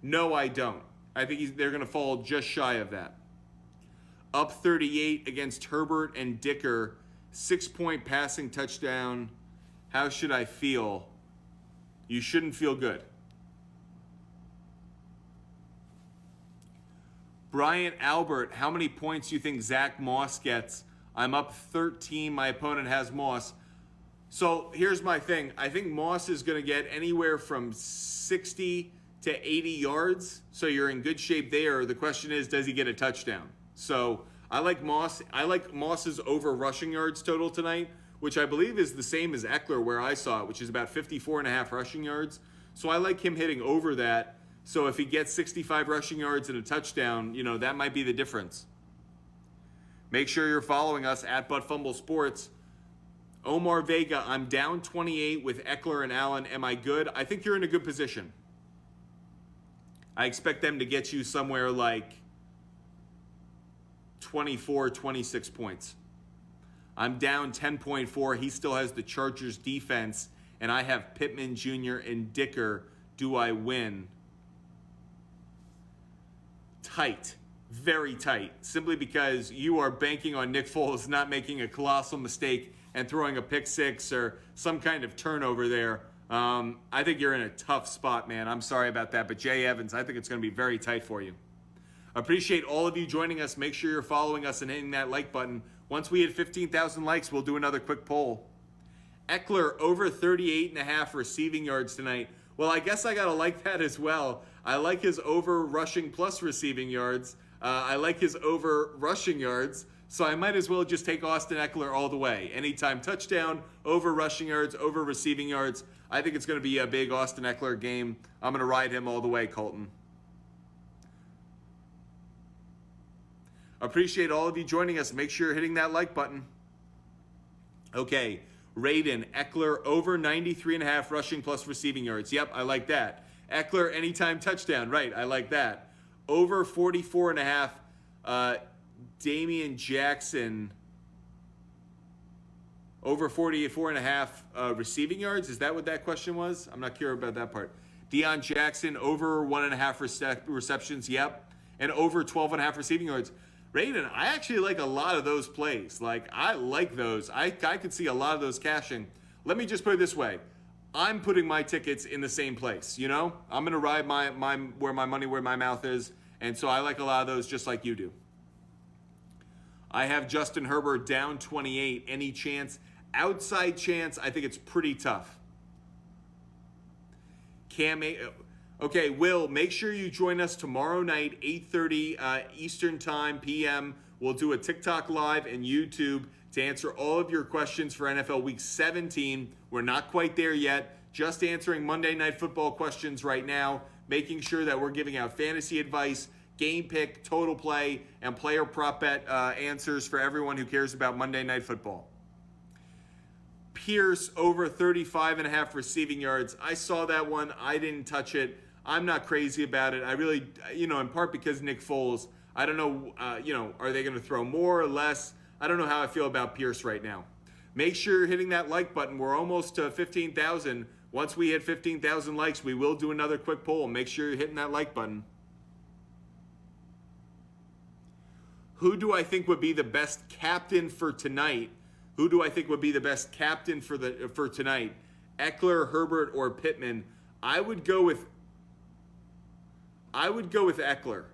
No, I don't. I think they're going to fall just shy of that. Up 38 against Herbert and Dicker. 6-point passing touchdown. How should I feel? You shouldn't feel good. Bryant Albert, how many points do you think Zack Moss gets? I'm up 13. My opponent has Moss. So here's my thing. I think Moss is going to get anywhere from 60 to 80 yards. So you're in good shape there. The question is, does he get a touchdown? So I like Moss. I like Moss's over rushing yards total tonight, which I believe is the same as Ekeler where I saw it, which is about 54.5 rushing yards. So I like him hitting over that. So if he gets 65 rushing yards and a touchdown, that might be the difference. Make sure you're following us at Fumble Sports. Omar Vega, I'm down 28 with Ekeler and Allen. Am I good? I think you're in a good position. I expect them to get you somewhere like 24, 26 points. I'm down 10.4. He still has the Chargers defense, and I have Pittman Jr. and Dicker. Do I win? Tight. Very tight. Simply because you are banking on Nick Foles not making a colossal mistake and throwing a pick six or some kind of turnover there. I think you're in a tough spot, man. I'm sorry about that. But Jay Evans, I think it's going to be very tight for you. Appreciate all of you joining us. Make sure you're following us and hitting that like button. Once we hit 15,000 likes, we'll do another quick poll. Ekeler over 38.5 receiving yards tonight. Well, I guess I got to like that as well. I like his over rushing plus receiving yards. I like his over rushing yards. So I might as well just take Austin Ekeler all the way. Anytime touchdown, over rushing yards, over receiving yards. I think it's going to be a big Austin Ekeler game. I'm going to ride him all the way, Colton. Appreciate all of you joining us. Make sure you're hitting that like button. Okay, Raiden, Ekeler over 93.5 rushing plus receiving yards. Yep, I like that. Ekeler anytime touchdown. Right, I like that. Over 44.5. Damian Jackson over 44.5 receiving yards. Is that what that question was? I'm not sure about that part. Deion Jackson over 1.5 receptions. Yep. And over 12.5 receiving yards. Raiden, I actually like a lot of those plays. I like those. I could see a lot of those cashing. Let me just put it this way. I'm putting my tickets in the same place, I'm going to ride my where my mouth is. And so I like a lot of those just like you do. I have Justin Herbert down 28. Any chance? Outside chance, I think it's pretty tough. Okay, Will, make sure you join us tomorrow night, 8:30 Eastern Time, PM. We'll do a TikTok Live and YouTube to answer all of your questions for NFL Week 17. We're not quite there yet. Just answering Monday Night Football questions right now, making sure that we're giving out fantasy advice, game pick, total play, and player prop bet answers for everyone who cares about Monday Night Football. Pierce over 35.5 receiving yards. I saw that one. I didn't touch it. I'm not crazy about it. I really, in part because Nick Foles, I don't know, are they going to throw more or less? I don't know how I feel about Pierce right now. Make sure you're hitting that like button. We're almost to 15,000. Once we hit 15,000 likes, we will do another quick poll. Make sure you're hitting that like button. Who do I think would be the best captain for tonight? Who do I think would be the best captain for tonight? Ekeler, Herbert, or Pittman? I would go with Ekeler.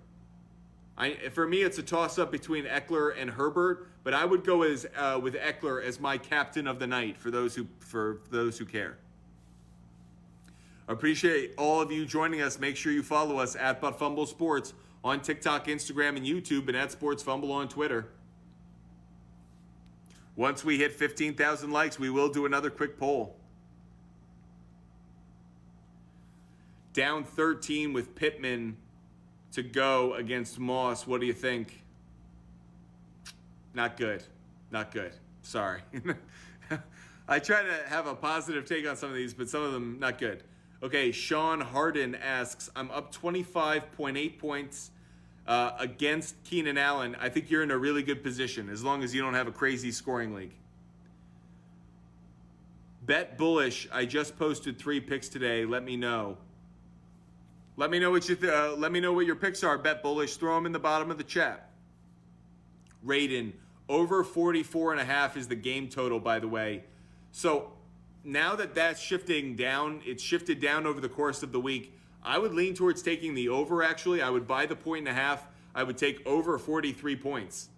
For me, it's a toss-up between Ekeler and Herbert, but I would go with Ekeler as my captain of the night for those who care. Appreciate all of you joining us. Make sure you follow us at Fumble Sports on TikTok, Instagram, and YouTube, and at Sports Fumble on Twitter. Once we hit 15,000 likes, we will do another quick poll. Down 13 with Pittman to go against Moss. What do you think? Not good. Not good. Sorry. I try to have a positive take on some of these, but some of them not good. Okay, Sean Harden asks, I'm up 25.8 points against Keenan Allen. I think you're in a really good position as long as you don't have a crazy scoring league. Bet bullish. I just posted 3 picks today. Let me know. Let me know what your picks are. Bet bullish. Throw them in the bottom of the chat. Raiden, over 44.5 is the game total, by the way. So now that that's shifting down, it's shifted down over the course of the week. I would lean towards taking the over, actually. I would buy the 1.5. I would take over 43 points.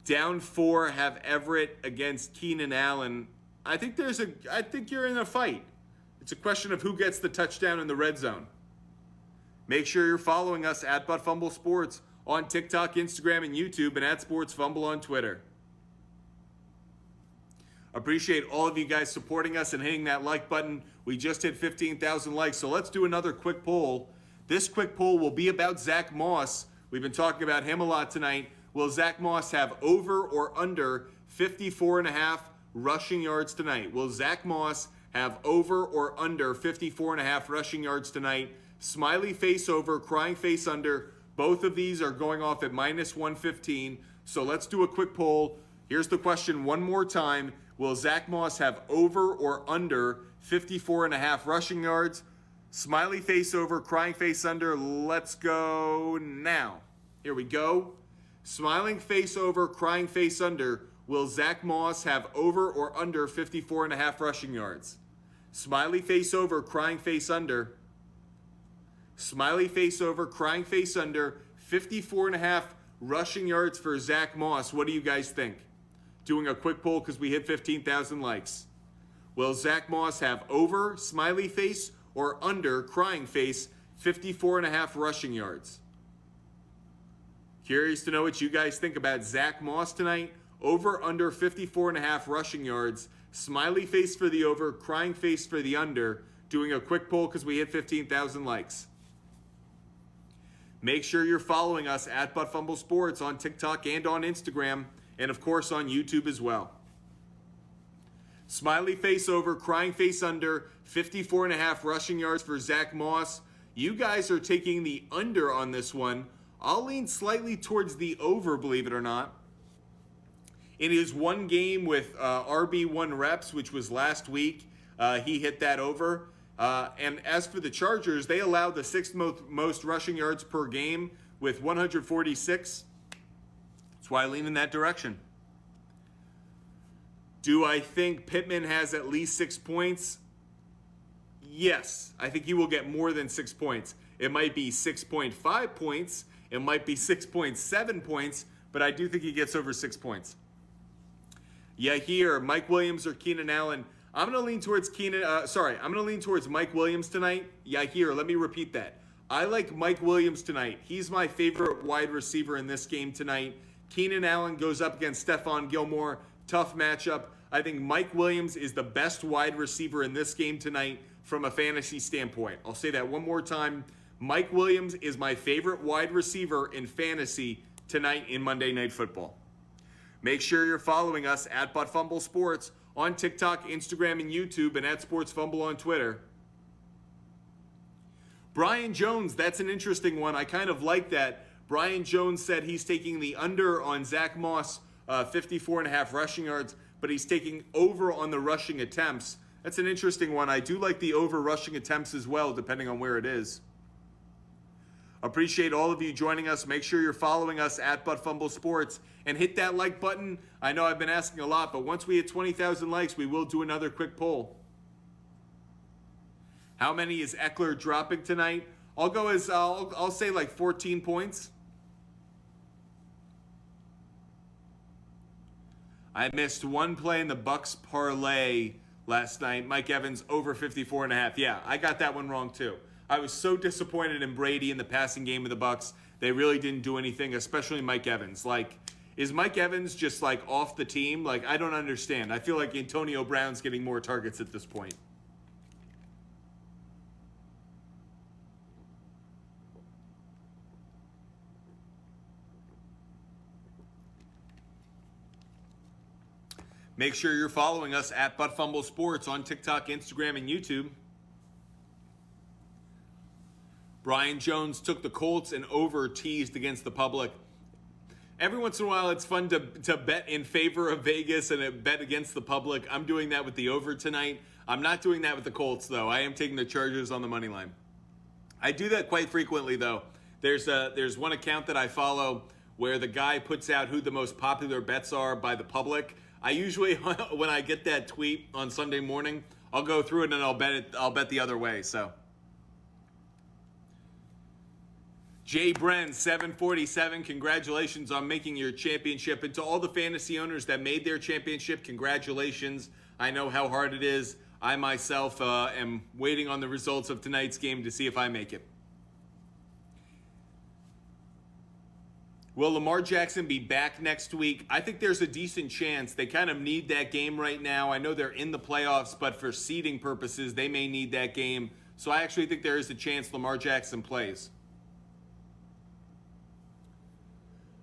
Down 4, have Everett against Keenan Allen. I think you're in a fight. It's a question of who gets the touchdown in the red zone. Make sure you're following us at Fumble Sports on TikTok, Instagram, and YouTube, and at Sports Fumble on Twitter. Appreciate all of you guys supporting us and hitting that like button. We just hit 15,000 likes, so let's do another quick poll. This quick poll will be about Zack Moss. We've been talking about him a lot tonight. Will Zack Moss have over or under 54.5 rushing yards tonight? Will Zack Moss have over or under 54.5 rushing yards tonight? Smiley face over, crying face under. Both of these are going off at minus 115. So let's do a quick poll. Here's the question one more time. Will Zack Moss have over or under 54.5 rushing yards? Smiley face over, crying face under. Let's go now. Here we go. Smiling face over, crying face under. Will Zack Moss have over or under 54.5 rushing yards? Smiley face over, crying face under. Smiley face over, crying face under. 54.5 rushing yards for Zack Moss. What do you guys think? Doing a quick poll because we hit 15,000 likes. Will Zack Moss have over, smiley face, or under, crying face, 54.5 rushing yards? Curious to know what you guys think about Zack Moss tonight. Over, under 54.5 rushing yards. Smiley face for the over, crying face for the under. Doing a quick poll because we hit 15,000 likes. Make sure you're following us at Fumble Sports on TikTok and on Instagram, and of course on YouTube as well. Smiley face over, crying face under, 54.5 rushing yards for Zack Moss. You guys are taking the under on this one. I'll lean slightly towards the over, believe it or not. In his one game with RB1 reps, which was last week, he hit that over. And as for the Chargers, they allowed the 6th most rushing yards per game with 146. That's why I lean in that direction. Do I think Pittman has at least 6 points? Yes. I think he will get more than 6 points. It might be 6.5 points. It might be 6.7 points. But I do think he gets over 6 points. Yeah, here, Mike Williams or Keenan Allen. I'm going to lean towards I'm going to lean towards Mike Williams tonight. Yeah, here, let me repeat that. I like Mike Williams tonight. He's my favorite wide receiver in this game tonight. Keenan Allen goes up against Stephon Gilmore. Tough matchup. I think Mike Williams is the best wide receiver in this game tonight from a fantasy standpoint. I'll say that one more time. Mike Williams is my favorite wide receiver in fantasy tonight in Monday Night Football. Make sure you're following us at Fumble Sports on TikTok, Instagram, and YouTube, and at Sports Fumble on Twitter. Brian Jones, that's an interesting one. I kind of like that. Brian Jones said he's taking the under on Zack Moss, 54.5 rushing yards, but he's taking over on the rushing attempts. That's an interesting one. I do like the over rushing attempts as well, depending on where it is. Appreciate all of you joining us. Make sure you're following us at Fumble Sports and hit that like button. I know I've been asking a lot, but once we hit 20,000 likes, we will do another quick poll. How many is Ekeler dropping tonight? I'll say like 14 points. I missed one play in the Bucks parlay last night. Mike Evans over 54.5. Yeah, I got that one wrong too. I was so disappointed in Brady in the passing game of the Bucks. they really didn't do anything, especially Mike Evans. Like, is Mike Evans just like off the team? Like, I don't understand. I feel like Antonio Brown's getting more targets at this point. Make sure you're following us at Butt Fumble Sports on TikTok, Instagram, and YouTube. Brian Jones took the Colts and over teased against the public. Every once in a while, it's fun to bet in favor of Vegas and bet against the public. I'm doing that with the over tonight. I'm not doing that with the Colts, though. I am taking the Chargers on the money line. I do that quite frequently, though. There's one account that I follow where the guy puts out who the most popular bets are by the public. I usually, when I get that tweet on Sunday morning, I'll go through it and I'll bet the other way. So, Jay Bren, 747, congratulations on making your championship. And to all the fantasy owners that made their championship, congratulations. I know how hard it is. I myself am waiting on the results of tonight's game to see if I make it. Will Lamar Jackson be back next week? I think there's a decent chance. They kind of need that game right now. I know they're in the playoffs, but for seeding purposes, they may need that game. So I actually think there is a chance Lamar Jackson plays.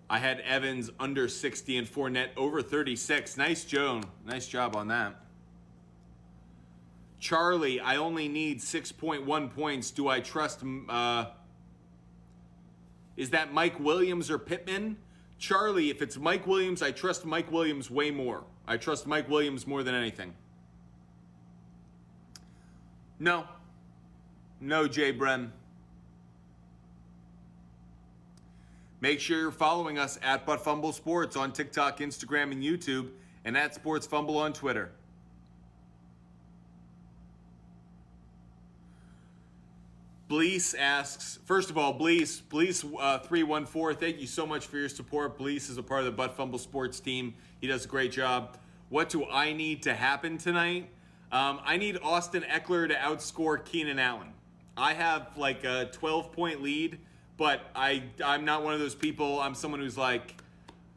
I had Evans under 60 and Fournette over 36. Nice job on that. Charlie, I only need 6.1 points. Do I trust... Is that Mike Williams or Pittman? Charlie, if it's Mike Williams, I trust Mike Williams way more. I trust Mike Williams more than anything. No, Jay Bren. Make sure you're following us at Butt Fumble Sports on TikTok, Instagram, and YouTube, and at Sports Fumble on Twitter. Blease asks, first of all, Blease 314, thank you so much for your support. Blease is a part of the Butt Fumble Sports team. He does a great job. What do I need to happen tonight? I need Austin Ekeler to outscore Keenan Allen. I have like a 12-point lead, but I'm not one of those people. I'm someone who's like,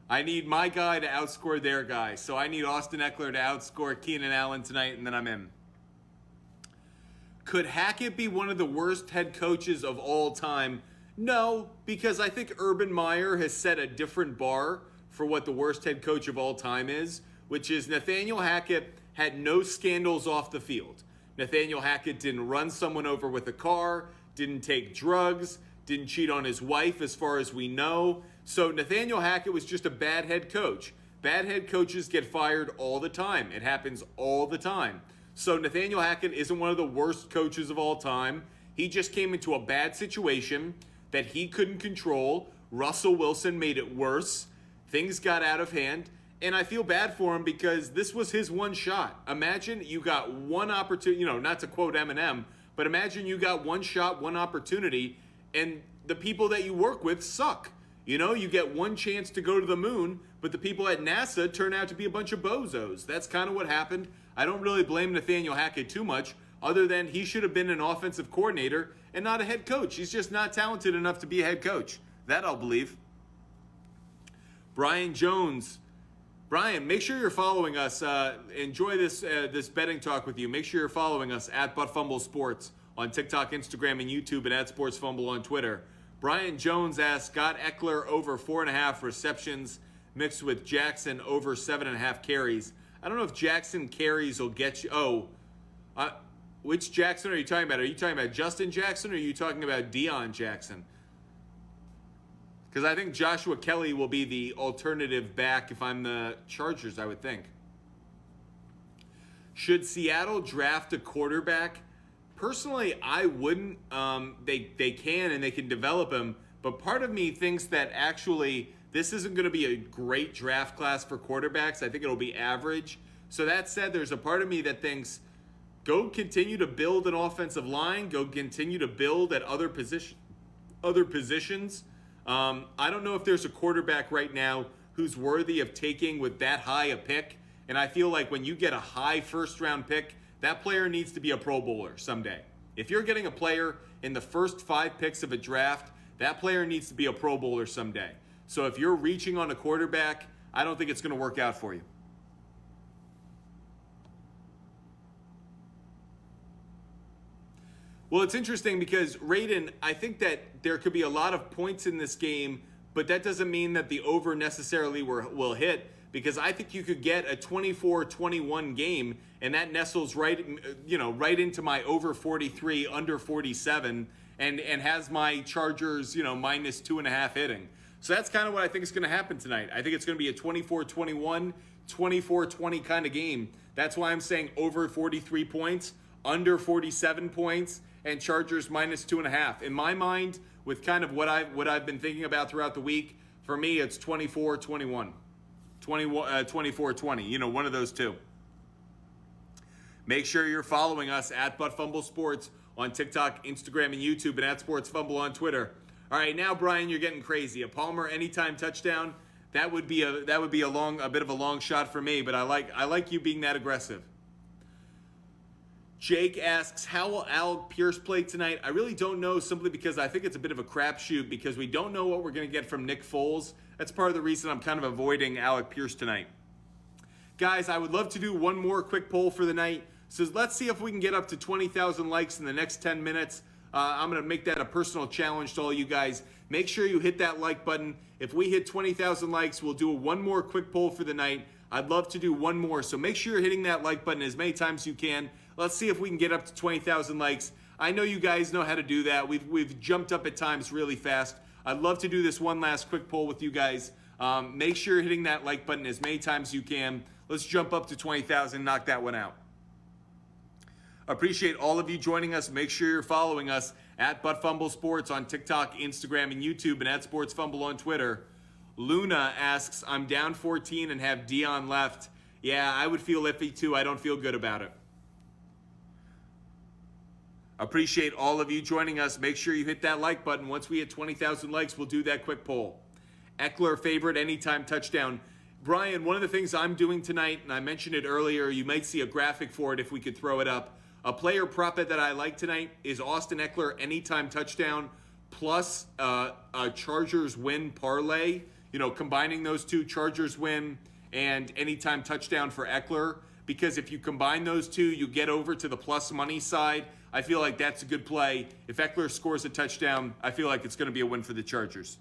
I need my guy to outscore their guy. So I need Austin Ekeler to outscore Keenan Allen tonight, and then I'm in. Could Hackett be one of the worst head coaches of all time? No, because I think Urban Meyer has set a different bar for what the worst head coach of all time is, which is Nathaniel Hackett had no scandals off the field. Nathaniel Hackett didn't run someone over with a car, didn't take drugs, didn't cheat on his wife as far as we know. So Nathaniel Hackett was just a bad head coach. Bad head coaches get fired all the time. It happens all the time. So Nathaniel Hackett isn't one of the worst coaches of all time. He just came into a bad situation that he couldn't control. Russell Wilson made it worse. Things got out of hand. And I feel bad for him because this was his one shot. Imagine you got one opportunity, not to quote Eminem, but imagine you got one shot, one opportunity, and the people that you work with suck. You get one chance to go to the moon, but the people at NASA turn out to be a bunch of bozos. That's kind of what happened. I don't really blame Nathaniel Hackett too much, other than he should have been an offensive coordinator and not a head coach. He's just not talented enough to be a head coach. That I'll believe. Brian Jones. Brian, make sure you're following us. Enjoy this betting talk with you. Make sure you're following us at Butt Fumble Sports on TikTok, Instagram, and YouTube, and at Sports Fumble on Twitter. Brian Jones asks, got Ekeler over 4.5 receptions mixed with Jackson over 7.5 carries. I don't know if Jackson carries will get you. Which Jackson are you talking about? Are you talking about Justin Jackson or are you talking about Deion Jackson? Because I think Joshua Kelly will be the alternative back if I'm the Chargers, I would think. Should Seattle draft a quarterback? Personally, I wouldn't. They can and they can develop him. But part of me thinks that actually this isn't going to be a great draft class for quarterbacks. I think it'll be average. So that said, there's a part of me that thinks go continue to build an offensive line. Go continue to build at other positions. I don't know if there's a quarterback right now who's worthy of taking with that high a pick. And I feel like when you get a high first-round pick, that player needs to be a Pro Bowler someday. If you're getting a player in the first 5 picks of a draft That player needs to be a Pro Bowler someday. So if you're reaching on a quarterback, I don't think it's going to work out for you. Well, it's interesting because, Raiden, I think that there could be a lot of points in this game, but that doesn't mean that the over necessarily will hit, because I think you could get a 24-21 game, and that nestles right into my over 43, under 47, and has my Chargers, minus 2.5 hitting. So that's kind of what I think is going to happen tonight. I think it's going to be a 24-21, 24-20 kind of game. That's why I'm saying over 43 points, under 47 points, and Chargers minus 2.5. In my mind, with kind of what I've been thinking about throughout the week, for me it's 24-21, 24-20. One of those two. Make sure you're following us at ButtFumble Sports on TikTok, Instagram, and YouTube, and at Sports Fumble on Twitter. All right, now Brian, you're getting crazy. A Palmer anytime touchdown. That would be a bit of a long shot for me, but I like you being that aggressive. Jake asks, how will Alec Pierce play tonight? I really don't know, simply because I think it's a bit of a crapshoot, because we don't know what we're going to get from Nick Foles. That's part of the reason I'm kind of avoiding Alec Pierce tonight. Guys, I would love to do one more quick poll for the night. So let's see if we can get up to 20,000 likes in the next 10 minutes. I'm going to make that a personal challenge to all you guys. Make sure you hit that like button. If we hit 20,000 likes, we'll do one more quick poll for the night. I'd love to do one more. So make sure you're hitting that like button as many times as you can. Let's see if we can get up to 20,000 likes. I know you guys know how to do that. We've jumped up at times really fast. I'd love to do this one last quick poll with you guys. Make sure you're hitting that like button as many times as you can. Let's jump up to 20,000, knock that one out. Appreciate all of you joining us. Make sure you're following us at ButtFumble Sports on TikTok, Instagram, and YouTube, and at Sports Fumble on Twitter. Luna asks, I'm down 14 and have Dion left. Yeah, I would feel iffy too. I don't feel good about it. Appreciate all of you joining us. Make sure you hit that like button. Once we hit 20,000 likes, we'll do that quick poll. Ekeler favorite anytime touchdown. Brian, one of the things I'm doing tonight, and I mentioned it earlier, you might see a graphic for it if we could throw it up. A player prop bet that I like tonight is Austin Ekeler anytime touchdown plus a Chargers win parlay. Combining those two, Chargers win and anytime touchdown for Ekeler. Because if you combine those two, you get over to the plus money side. I feel like that's a good play. If Ekeler scores a touchdown, I feel like it's going to be a win for the Chargers.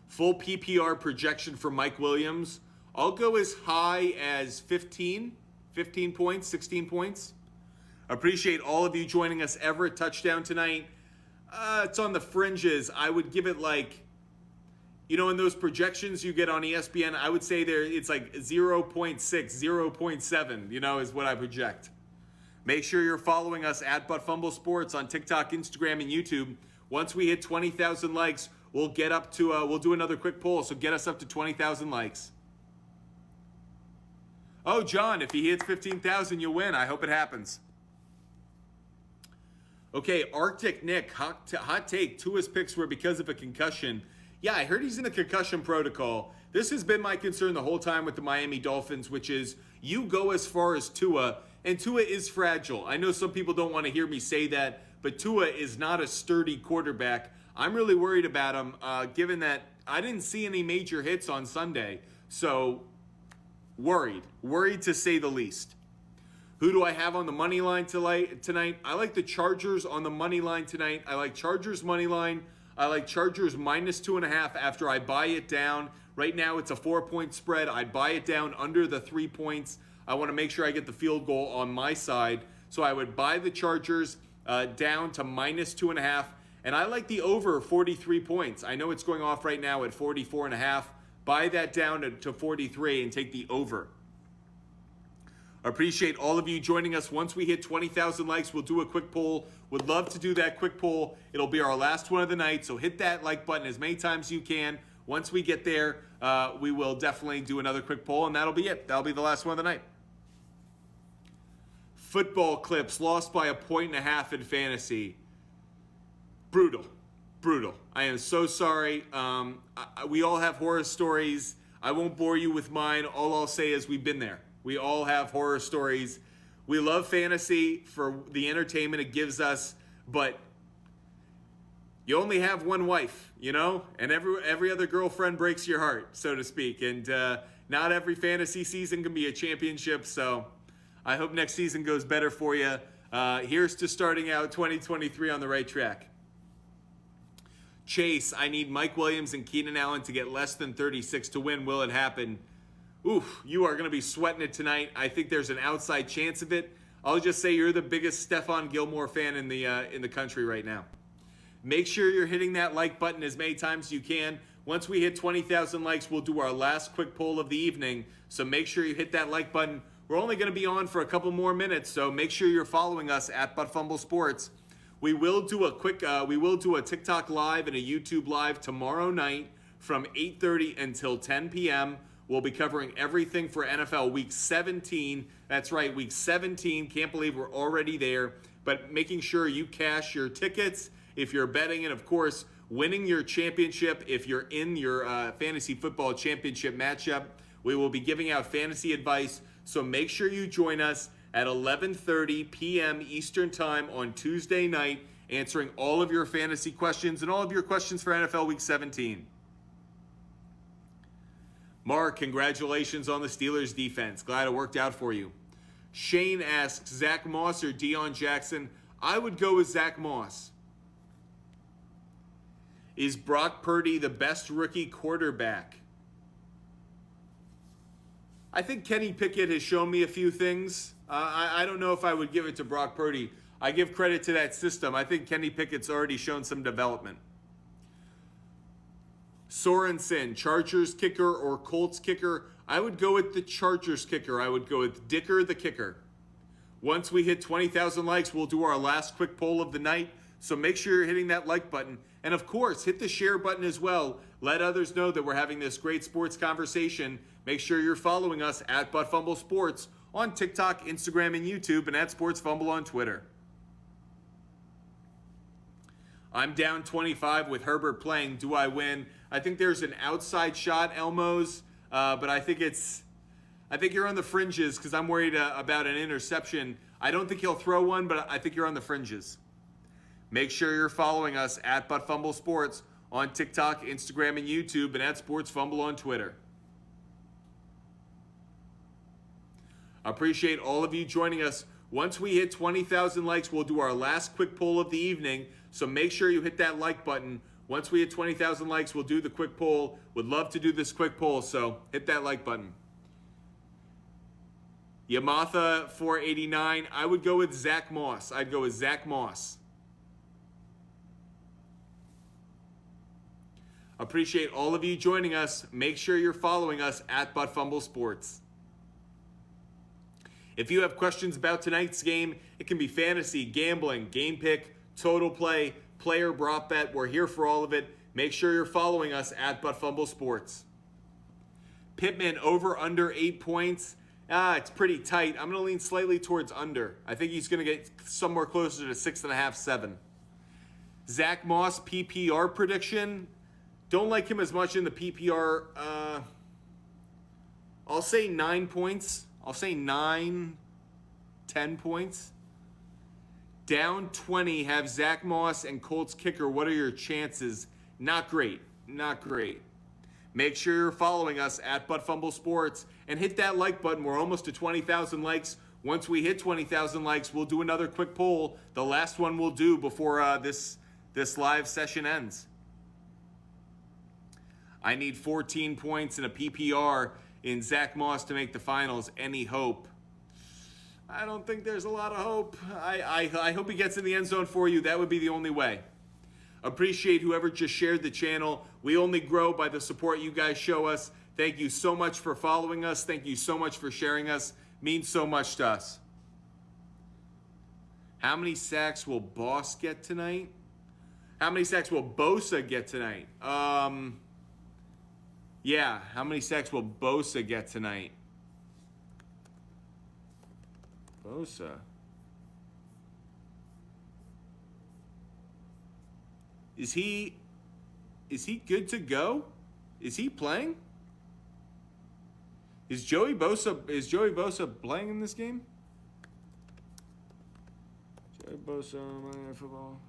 Full PPR projection for Mike Williams. I'll go as high as 15 points, 16 points. Appreciate all of you joining us. Everett touchdown tonight. It's on the fringes. I would give it like, in those projections you get on ESPN, I would say it's like 0.6, 0.7, is what I project. Make sure you're following us at ButtFumble Sports on TikTok, Instagram, and YouTube. Once we hit 20,000 likes, we'll get up to, we'll do another quick poll, so get us up to 20,000 likes. Oh, John, if he hits 15,000, you'll win. I hope it happens. Okay, Arctic Nick, hot take. Tua's picks were because of a concussion. Yeah, I heard he's in the concussion protocol. This has been my concern the whole time with the Miami Dolphins, which is you go as far as Tua, and Tua is fragile. I know some people don't want to hear me say that, but Tua is not a sturdy quarterback. I'm really worried about him, given that I didn't see any major hits on Sunday. So, worried to say the least. Who do I have on the money line tonight? I like the Chargers on the money line tonight. I like Chargers money line. I like Chargers minus 2.5 after I buy it down. Right now it's a 4-point spread. I'd buy it down under the 3 points. I want to make sure I get the field goal on my side. So I would buy the Chargers down to minus 2.5. And I like the over 43 points. I know it's going off right now at 44.5. Buy that down to 43 and take the over. Appreciate all of you joining us. Once we hit 20,000 likes, we'll do a quick poll. Would love to do that quick poll. It'll be our last one of the night, so hit that like button as many times as you can. Once we get there, we will definitely do another quick poll, and that'll be it. That'll be the last one of the night. Football clips, lost by 1.5 in fantasy. Brutal. I am so sorry. We all have horror stories. I won't bore you with mine. All I'll say is we've been there. We all have horror stories. We love fantasy for the entertainment it gives us, but you only have one wife, you know, and every other girlfriend breaks your heart, so to speak. And not every fantasy season can be a championship, so I hope next season goes better for you. Here's to starting out 2023 on the right track. Chase, I need Mike Williams and Keenan Allen to get less than 36 to win. Will it happen? Oof, you are going to be sweating it tonight. I think there's an outside chance of it. I'll just say you're the biggest Stephon Gilmore fan in the country right now. Make sure you're hitting that like button as many times as you can. Once we hit 20,000 likes, we'll do our last quick poll of the evening. So make sure you hit that like button. We're only going to be on for a couple more minutes, so make sure you're following us at Fumble Sports. We will do a TikTok live and a YouTube live tomorrow night from 8:30 until 10 p.m. We'll be covering everything for NFL Week 17. That's right, Week 17. Can't believe we're already there. But making sure you cash your tickets if you're betting, and of course, winning your championship if you're in your fantasy football championship matchup. We will be giving out fantasy advice, so make sure you join us at 11:30 p.m. Eastern Time on Tuesday night, answering all of your fantasy questions and all of your questions for NFL Week 17. Mark, congratulations on the Steelers defense. Glad it worked out for you. Shane asks, Zach Moss or Deion Jackson? I would go with Zach Moss. Is Brock Purdy the best rookie quarterback? I think Kenny Pickett has shown me a few things. I don't know if I would give it to Brock Purdy. I give credit to that system. I think Kenny Pickett's already shown some development. Sorensen, Chargers kicker or Colts kicker? I would go with the Chargers kicker. I would go with Dicker the kicker. Once we hit 20,000 likes, we'll do our last quick poll of the night. So make sure you're hitting that like button. And of course, hit the share button as well. Let others know that we're having this great sports conversation. Make sure you're following us at Fumble Sports on TikTok, Instagram, and YouTube, and at Sports Fumble on Twitter. I'm down 25 with Herbert playing. Do I win? I think there's an outside shot, Elmos, but I think you're on the fringes because I'm worried about an interception. I don't think he'll throw one, but I think you're on the fringes. Make sure you're following us at Fumble Sports on TikTok, Instagram, and YouTube, and at Sports Fumble on Twitter. Appreciate all of you joining us. Once we hit 20,000 likes, we'll do our last quick poll of the evening. So make sure you hit that like button. Once we hit 20,000 likes, we'll do the quick poll. Would love to do this quick poll, so hit that like button. Yamatha 489, I would go with Zach Moss. I'd go with Zach Moss. Appreciate all of you joining us. Make sure you're following us at Fumble Sports. If you have questions about tonight's game, it can be fantasy, gambling, game pick, total play, player prop bet. We're here for all of it. Make sure you're following us at Fumble Sports. Pittman over under 8 points. It's pretty tight. I'm going to lean slightly towards under. I think he's going to get somewhere closer to 6.5, 7. Zach Moss PPR prediction. Don't like him as much in the PPR. I'll say 9 points. I'll say 9, 10 points. Down 20, have Zach Moss and Colts kicker. What are your chances? Not great. Not great. Make sure you're following us at Fumble Sports and hit that like button. We're almost to 20,000 likes. Once we hit 20,000 likes, we'll do another quick poll. The last one we'll do before this live session ends. I need 14 points in a PPR in Zach Moss to make the finals. Any hope? I don't think there's a lot of hope. I hope he gets in the end zone for you. That would be the only way. Appreciate whoever just shared the channel. We only grow by the support you guys show us. Thank you so much for following us. Thank you so much for sharing us. Means so much to us. How many sacks will Boss get tonight? How many sacks will Bosa get tonight? Yeah, how many sacks will Bosa get tonight? Bosa. Is he good to go? Is he playing? Is Joey Bosa playing in this game? Joey Bosa, Monday Night Football.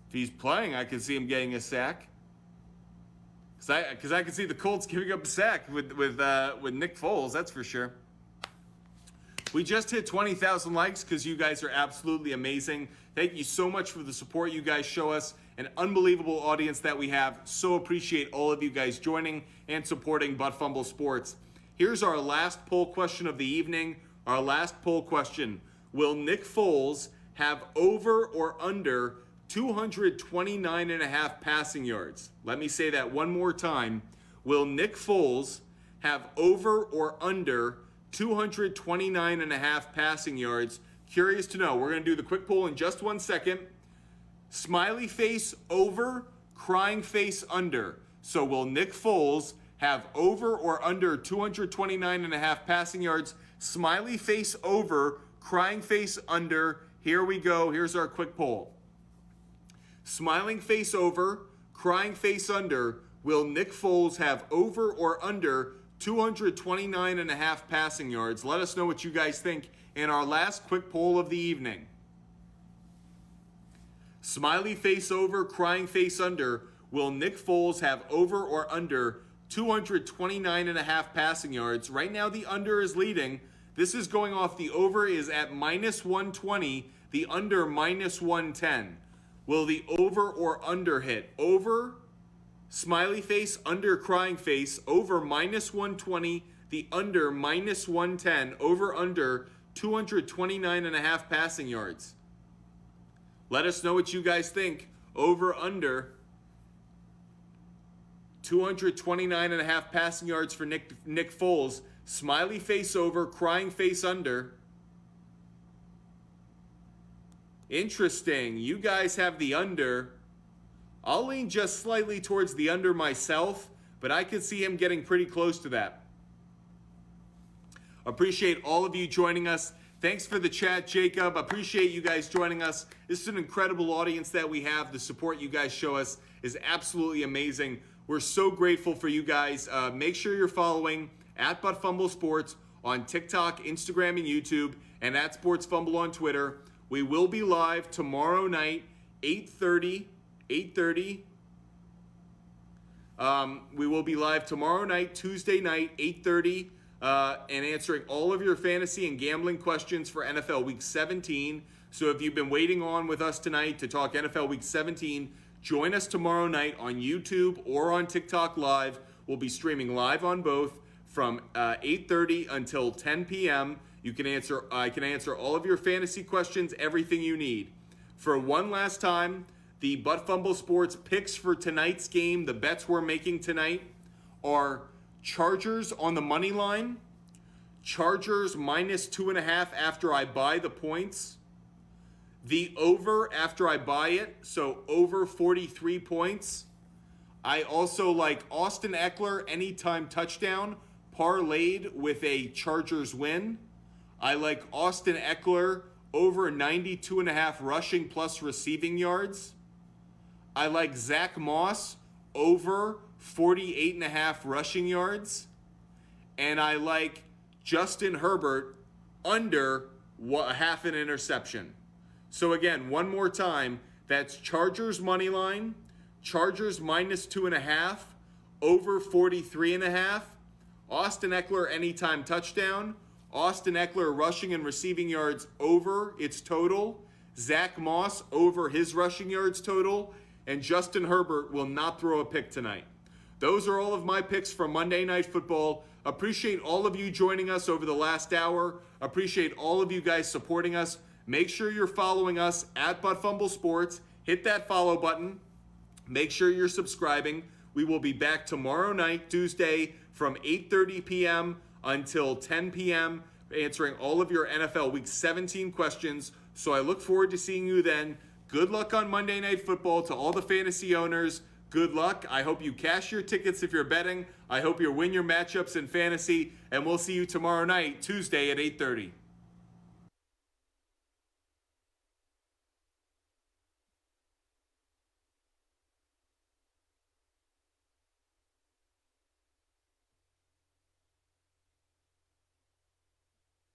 If he's playing, I can see him getting a sack. Because I can see the Colts giving up a sack with Nick Foles, that's for sure. We just hit 20,000 likes because you guys are absolutely amazing. Thank you so much for the support you guys show us. An unbelievable audience that we have. So appreciate all of you guys joining and supporting Butt Fumble Sports. Here's our last poll question of the evening. Our last poll question. Will Nick Foles have over or under 229.5 passing yards? Let me say that one more time. Will Nick Foles have over or under 229.5 passing yards? Curious to know. We're going to do the quick poll in just 1 second. Smiley face over, crying face under. So will Nick Foles have over or under 229.5 passing yards? Smiley face over, crying face under. Here we go. Here's our quick poll. Smiling face over, crying face under. Will Nick Foles have over or under 229.5 passing yards? Let us know what you guys think in our last quick poll of the evening. Smiley face over, crying face under. Will Nick Foles have over or under 229.5 passing yards? Right now the under is leading. This is going off. The over is at -120, the under -110. Will the over or under hit? Over, smiley face, under, crying face. Over -120, the under -110. Over, under 229.5 passing yards. Let us know what you guys think. Over, under 229.5 passing yards for Nick Foles. Smiley face over, crying face under. Interesting. You guys have the under. I'll lean just slightly towards the under myself, but I could see him getting pretty close to that. Appreciate all of you joining us. Thanks for the chat, Jacob. Appreciate you guys joining us. This is an incredible audience that we have. The support you guys show us is absolutely amazing. We're so grateful for you guys. Make sure you're following at Butt Fumble Sports on TikTok, Instagram, and YouTube, and at Sports Fumble on Twitter. We will be live tomorrow night, 8:30. We will be live tomorrow night, Tuesday night, 8:30. And answering all of your fantasy and gambling questions for NFL Week 17. So if you've been waiting on with us tonight to talk NFL Week 17, join us tomorrow night on YouTube or on TikTok Live. We'll be streaming live on both from 8:30 until 10 p.m. I can answer all of your fantasy questions, everything you need. For one last time, the Butt Fumble Sports picks for tonight's game, the bets we're making tonight are Chargers on the money line, Chargers -2.5 after I buy the points, the over after I buy it, so over 43 points. I also like Austin Ekeler anytime touchdown parlayed with a Chargers win. I like Austin Ekeler over 92.5 rushing plus receiving yards. I like Zack Moss over 48.5 rushing yards. And I like Justin Herbert under half an interception. So again, one more time, that's Chargers money line, Chargers -2.5, over 43.5, Austin Ekeler anytime touchdown, Austin Ekeler rushing and receiving yards over its total, Zack Moss over his rushing yards total, and Justin Herbert will not throw a pick tonight. Those are all of my picks for Monday Night Football. Appreciate all of you joining us over the last hour. Appreciate all of you guys supporting us. Make sure you're following us at Butt Fumble Sports. Hit that follow button. Make sure you're subscribing. We will be back tomorrow night, Tuesday, from 8:30 p.m. until 10 p.m., answering all of your NFL Week 17 questions. So I look forward to seeing you then. Good luck on Monday Night Football to all the fantasy owners. Good luck. I hope you cash your tickets if you're betting. I hope you win your matchups in fantasy. And we'll see you tomorrow night, Tuesday at 8:30.